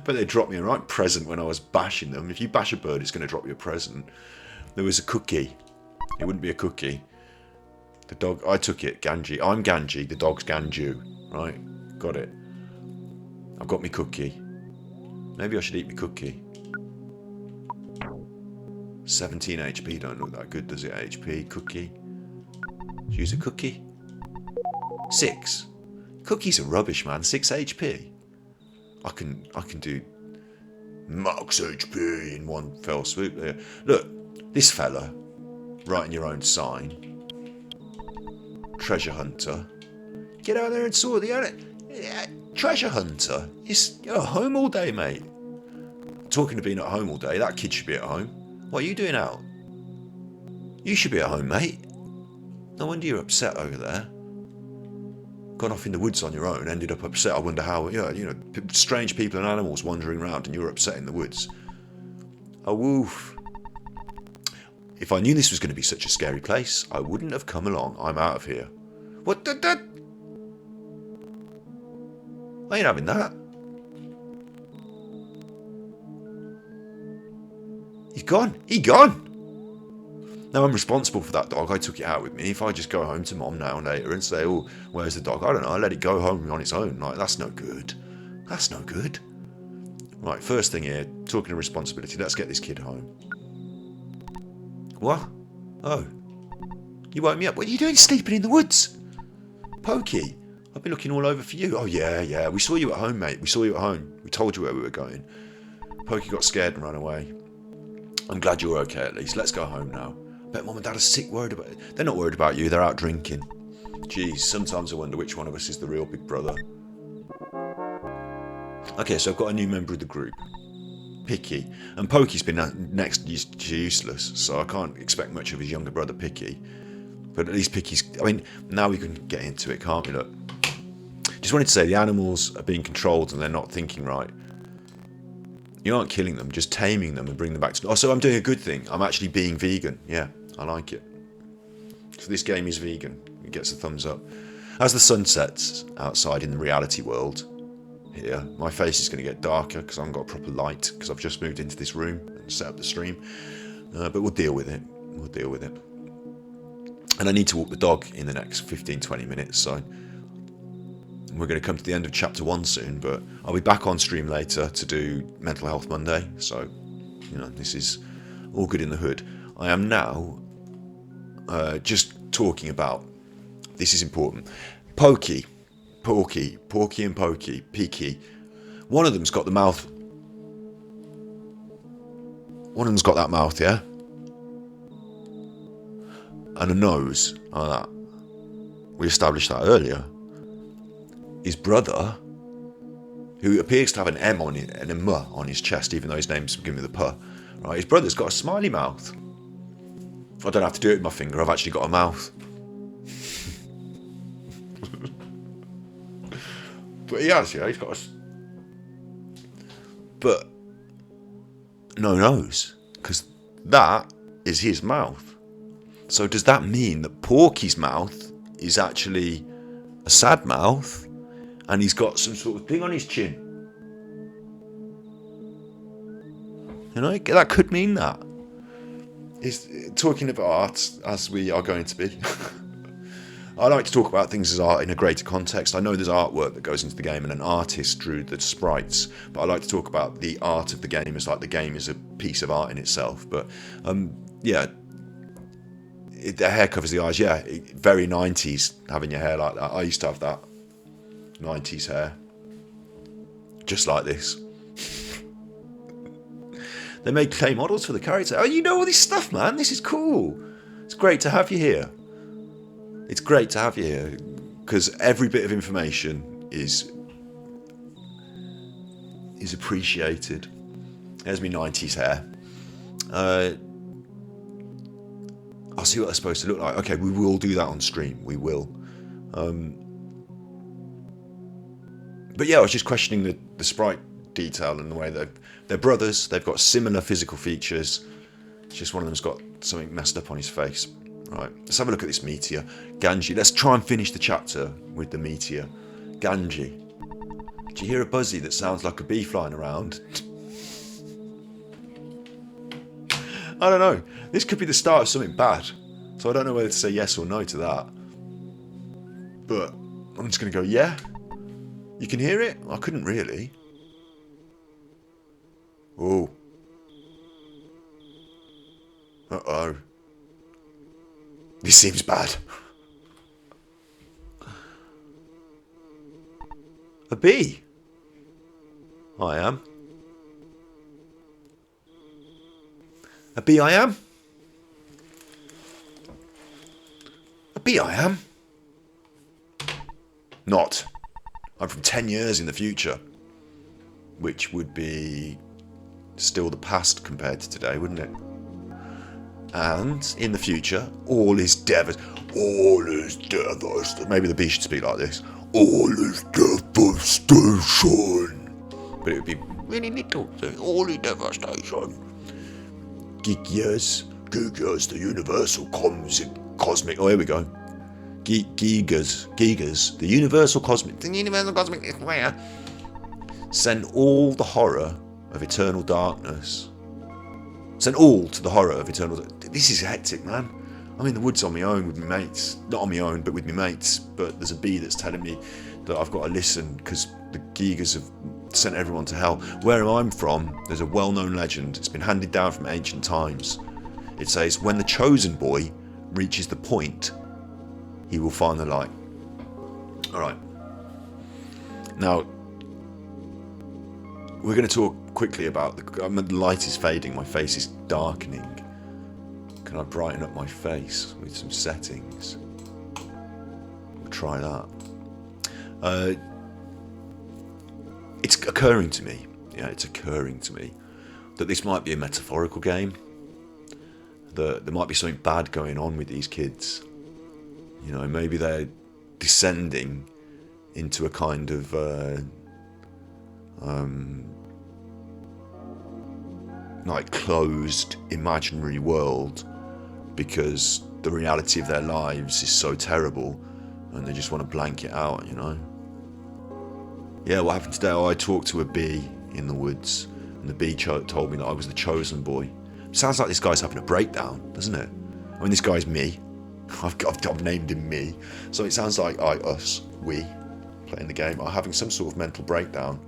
But they dropped me a right present when I was bashing them. If you bash a bird, it's going to drop you a present. There was a cookie. It wouldn't be a cookie. The dog, I took it, Ganji. I'm Ganji, the dog's Ganju. Right, got it. I've got me cookie. Maybe I should eat me cookie. 17 HP, don't look that good, does it? HP, cookie. Use a cookie. 6. Cookies are rubbish, man. 6 HP. I can do max HP in one fell swoop there. Look, this fella, writing your own sign. Treasure hunter. Get out there and sort the treasure hunter. You're at home all day, mate. Talking of being at home all day, that kid should be at home. What are you doing out? You should be at home, mate. No wonder you're upset over there. Gone off in the woods on your own, ended up upset. I wonder how, strange people and animals wandering around and you're upset in the woods. Oh, woof. If I knew this was going to be such a scary place, I wouldn't have come along. I'm out of here. What the? I ain't having that. He's gone. He gone. Now I'm responsible for that dog. I took it out with me. If I just go home to mom now and later and say, oh, where's the dog? I don't know. I let it go home on its own. Like, that's no good. That's no good. Right, first thing here, talking of responsibility, let's get this kid home. What? Oh. You woke me up. What are you doing sleeping in the woods? Pokey, I've been looking all over for you. Oh, yeah. We saw you at home, mate. We saw you at home. We told you where we were going. Pokey got scared and ran away. I'm glad you're okay at least. Let's go home now. I bet mum and dad are sick worried about it. They're not worried about you. They're out drinking. Jeez, sometimes I wonder which one of us is the real big brother. Okay, so I've got a new member of the group. Picky. And Pokey's been next to useless, so I can't expect much of his younger brother Picky. But at least Picky's... I mean, now we can get into it, can't we? Look. Just wanted to say, the animals are being controlled and they're not thinking right. You aren't killing them, just taming them and bringing them back to... Oh, so I'm doing a good thing. I'm actually being vegan. Yeah, I like it. So this game is vegan. It gets a thumbs up. As the sun sets outside in the reality world... Here, my face is going to get darker because I haven't got proper light because I've just moved into this room and set up the stream. But we'll deal with it. And I need to walk the dog in the next 15-20 minutes, so we're going to come to the end of chapter 1 soon, but I'll be back on stream later to do Mental Health Monday, so, this is all good in the hood. I am now just talking about, this is important, Porky and Pokey, Peaky. One of them's got the mouth. One of them's got that mouth, yeah? And a nose, like that. We established that earlier. His brother, who appears to have an M on it and a M on his chest, even though his name's beginning with a P. Right, his brother's got a smiley mouth. I don't have to do it with my finger, I've actually got a mouth. But he has, he's got a... But no nose, because that is his mouth. So does that mean that Porky's mouth is actually a sad mouth, and he's got some sort of thing on his chin? That could mean that. He's talking about art, as we are going to be. I like to talk about things as art in a greater context. I know there's artwork that goes into the game and an artist drew the sprites, but I like to talk about the art of the game as like the game is a piece of art in itself. But yeah, the hair covers the eyes. Yeah, very 90s having your hair like that. I used to have that 90s hair, just like this. They made clay models for the character. Oh, you know all this stuff, man. This is cool. It's great to have you here. It's great to have you here because every bit of information is appreciated. There's me 90s hair. I'll see what they're supposed to look like. Okay, we will do that on stream. We will. But yeah, I was just questioning the sprite detail and the way that they're brothers. They've got similar physical features. It's just one of them's got something messed up on his face. Right, let's have a look at this meteor. Ganji. Let's try and finish the chapter with the meteor. Ganji. Do you hear a buzzy that sounds like a bee flying around? I don't know. This could be the start of something bad. So I don't know whether to say yes or no to that. But I'm just going to go, yeah. You can hear it? I couldn't really. Oh. Uh-oh. This seems bad. A bee? I am. A bee I am? A bee I am? Not. I'm from 10 years in the future. Which would be still the past compared to today, wouldn't it? And in the future, all is devastating. Maybe the bee should speak like this. All is devastation. But it would be really little. So all is devastation. Gigas, the universal cosmic. Oh, here we go. Gigas, the universal cosmic. The universal cosmic is where? Send all the horror of eternal darkness. Send all to the horror of eternal. This is hectic, man. I'm in the woods on my own with my mates. Not on my own, but with my mates. But there's a bee that's telling me that I've got to listen because the Gigas have sent everyone to hell. Where I'm from, there's a well-known legend. It's been handed down from ancient times. It says, when the chosen boy reaches the point, he will find the light. Alright. Now, we're going to talk quickly about the light is fading, my face is darkening. Can I brighten up my face with some settings? We'll try that. It's occurring to me, that this might be a metaphorical game. That there might be something bad going on with these kids. You know, maybe they're descending into a kind of like closed imaginary world because the reality of their lives is so terrible and they just want to blank it out, you know. Yeah, what happened today? I talked to a bee in the woods and the bee told me that I was the chosen boy. Sounds like this guy's having a breakdown, doesn't it? I mean, this guy's me. I've named him me. So it sounds like we playing the game are having some sort of mental breakdown.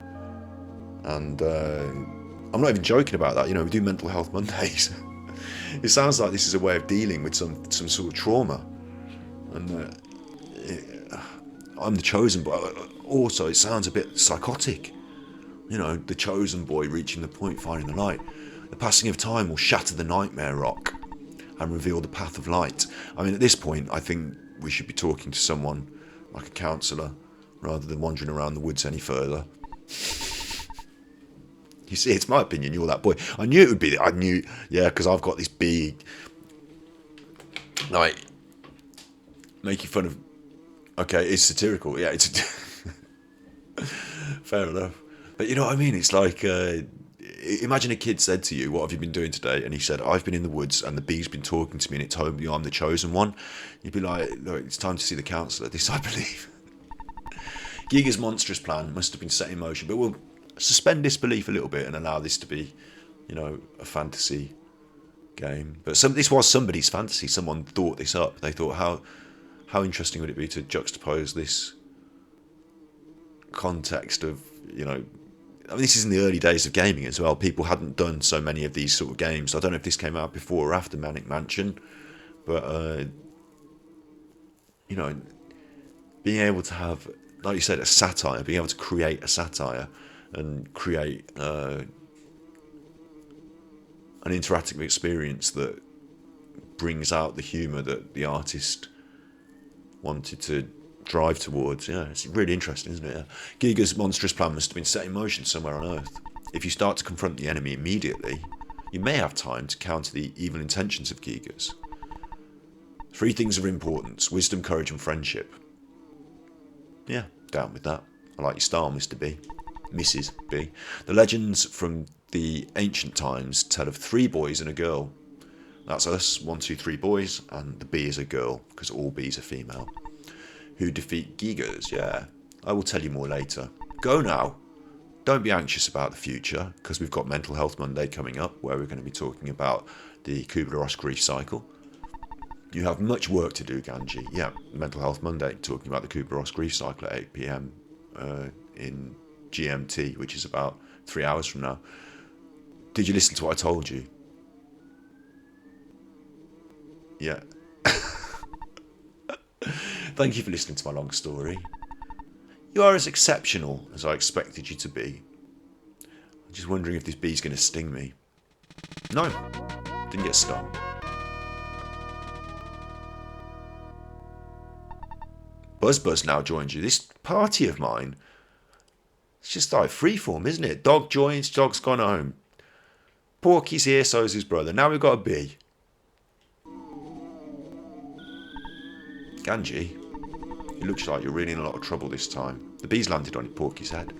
And I'm not even joking about that. You know, we do Mental Health Mondays. It sounds like this is a way of dealing with some sort of trauma. And I'm the chosen boy. Also, it sounds a bit psychotic. You know, the chosen boy reaching the point, finding the light. The passing of time will shatter the nightmare rock and reveal the path of light. I mean, at this point, I think we should be talking to someone like a counsellor rather than wandering around the woods any further. You see, it's my opinion, you're that boy. I knew it would be, yeah, because I've got this bee, like, making fun of, okay, it's satirical, yeah, it's, fair enough. But you know what I mean, it's like, imagine a kid said to you, what have you been doing today? And he said, I've been in the woods and the bee's been talking to me and it told me I'm the chosen one. You'd be like, look, it's time to see the counsellor, this I believe. Giga's monstrous plan must have been set in motion, but we'll suspend disbelief a little bit and allow this to be, you know, a fantasy game. But this was somebody's fantasy. Someone thought this up. They thought, how how interesting would it be to juxtapose this context of, you know, I mean, this is in the early days of gaming as well. People hadn't done so many of these sort of games. I don't know if this came out before or after Manic Mansion, but you know, being able to have, like you said, a satire, being able to create a satire and create an interactive experience that brings out the humour that the artist wanted to drive towards. Yeah, it's really interesting, isn't it? Giga's monstrous plan must have been set in motion somewhere on Earth. If you start to confront the enemy immediately, you may have time to counter the evil intentions of Gigas. 3 things of importance: wisdom, courage and friendship. Yeah, down with that. I like your style, Mr. B. Mrs. B. The legends from the ancient times tell of 3 boys and a girl. That's us, 1, 2, 3 boys, and the B is a girl, because all Bs are female, who defeat Gigas. Yeah, I will tell you more later. Go now. Don't be anxious about the future, because we've got Mental Health Monday coming up, where we're going to be talking about the Kubler-Ross grief cycle. You have much work to do, Ganji. Yeah, Mental Health Monday, talking about the Kubler-Ross grief cycle at 8 PM in GMT, which is about 3 hours from now. Did you listen to what I told you? Yeah. Thank you for listening to my long story. You are as exceptional as I expected you to be. I'm just wondering if this bee's going to sting me. No, didn't get stung. Buzz now joins you. This party of mine, it's just like freeform, isn't it? Dog joins, dog's gone home. Porky's here, so's his brother. Now we've got a bee. Ganji, it looks like you're really in a lot of trouble this time. The bee's landed on Porky's head.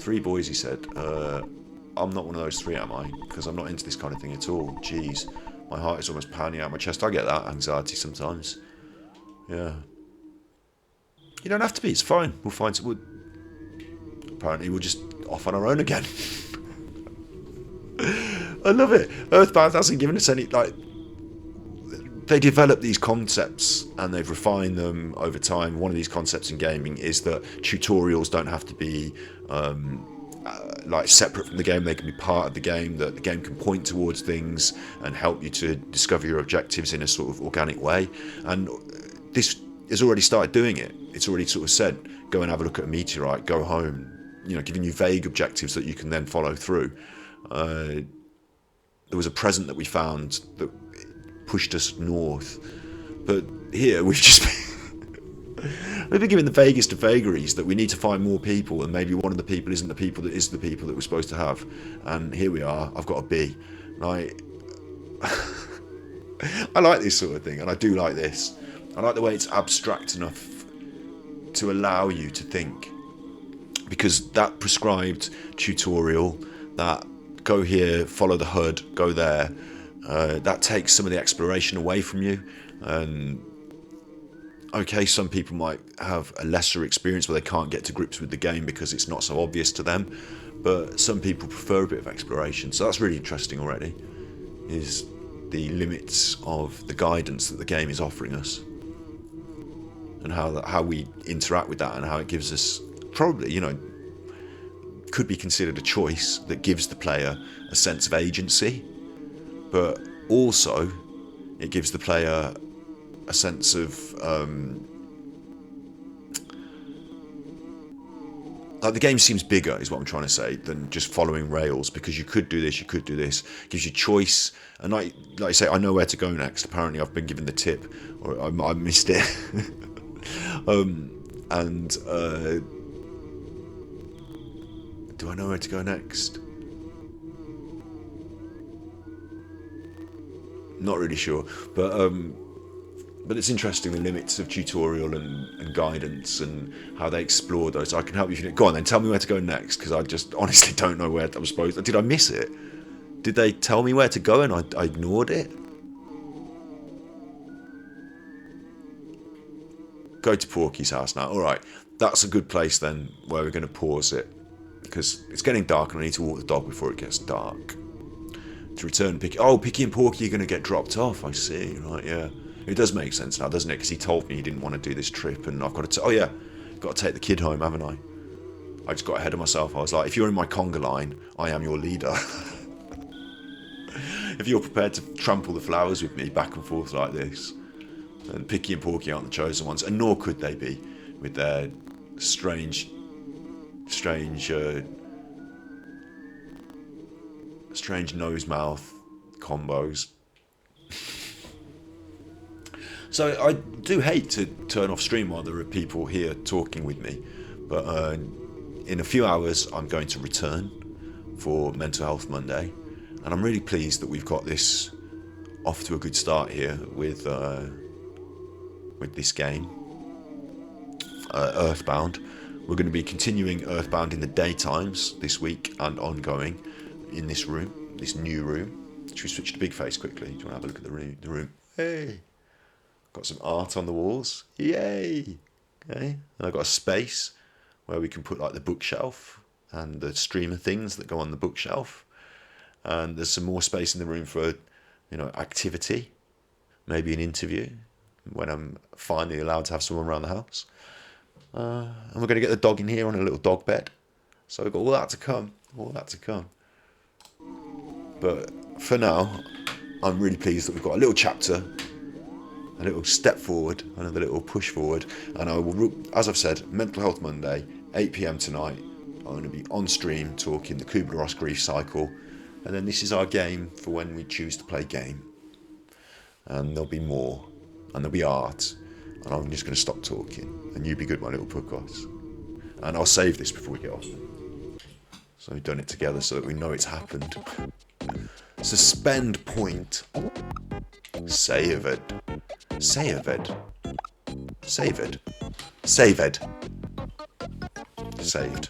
3 boys, he said. I'm not one of those 3, am I? Because I'm not into this kind of thing at all. Jeez, my heart is almost pounding out my chest. I get that anxiety sometimes. Yeah. You don't have to be, it's fine. We'll find some wood. Apparently we're just off on our own again. I love it. EarthBound hasn't given us any, like, they develop these concepts and they've refined them over time. One of these concepts in gaming is that tutorials don't have to be like separate from the game. They can be part of the game, that the game can point towards things and help you to discover your objectives in a sort of organic way. And this has already started doing it. It's already sort of said, go and have a look at a meteorite, go home, you know, giving you vague objectives that you can then follow through. There was a present that we found that pushed us north, but here we've just we've been given the vaguest of vagaries, that we need to find more people, and maybe one of the people isn't the people that is the people that we're supposed to have. And here we are. I've got a bee. Like, I like this sort of thing, and I do like this. I like the way it's abstract enough to allow you to think, because that prescribed tutorial, that go here, follow the HUD, go there, that takes some of the exploration away from you. And okay, some people might have a lesser experience where they can't get to grips with the game because it's not so obvious to them, but some people prefer a bit of exploration. So that's really interesting already, is the limits of the guidance that the game is offering us, and how we interact with that, and how it gives us, probably, you know, could be considered a choice that gives the player a sense of agency, but also it gives the player a sense of like, the game seems bigger, is what I'm trying to say, than just following rails, because you could do this, you could do this. It gives you choice, and like I say, I know where to go next. Apparently I've been given the tip, or I missed it. Do I know where to go next? Not really sure, but it's interesting, the limits of tutorial and guidance and how they explore those. I can help you. Go on then, tell me where to go next, because I just honestly don't know where I was supposed to. Did I miss it? Did they tell me where to go and I ignored it? Go to Porky's house now. Alright, that's a good place then, where we're going to pause it, because it's getting dark and I need to walk the dog before it gets dark. To return Picky. Oh, Picky and Porky are going to get dropped off, I see. Right, yeah. It does make sense now, doesn't it? Because he told me he didn't want to do this trip, and I've got to. Oh yeah, got to take the kid home, haven't I? I just got ahead of myself. I was like, if you're in my conga line, I am your leader. If you're prepared to trample the flowers with me back and forth like this, and Picky and Porky aren't the chosen ones, and nor could they be, with their strange nose mouth combos. So I do hate to turn off stream while there are people here talking with me, but in a few hours I'm going to return for Mental Health Monday, and I'm really pleased that we've got this off to a good start here with this game, EarthBound. We're going to be continuing EarthBound in the daytimes this week and ongoing in this room, this new room. Should we switch to big face quickly? Do you want to have a look at the room? Hey, got some art on the walls. Yay! Okay, and I've got a space where we can put like the bookshelf and the streamer things that go on the bookshelf. And there's some more space in the room for, activity, maybe an interview when I'm finally allowed to have someone around the house. And we're going to get the dog in here on a little dog bed. So we've got all that to come. But for now, I'm really pleased that we've got a little chapter, a little step forward, another little push forward. And I will, as I've said, Mental Health Monday, 8 PM tonight. I'm going to be on stream talking the Kubler-Ross grief cycle. And then this is our game for when we choose to play game. And there'll be more. And there'll be art. And I'm just going to stop talking. And you be good, my little puckos. And I'll save this before we get off. So we've done it together so that we know it's happened. Suspend point. Saved. Saved. Saved. Saved. Saved.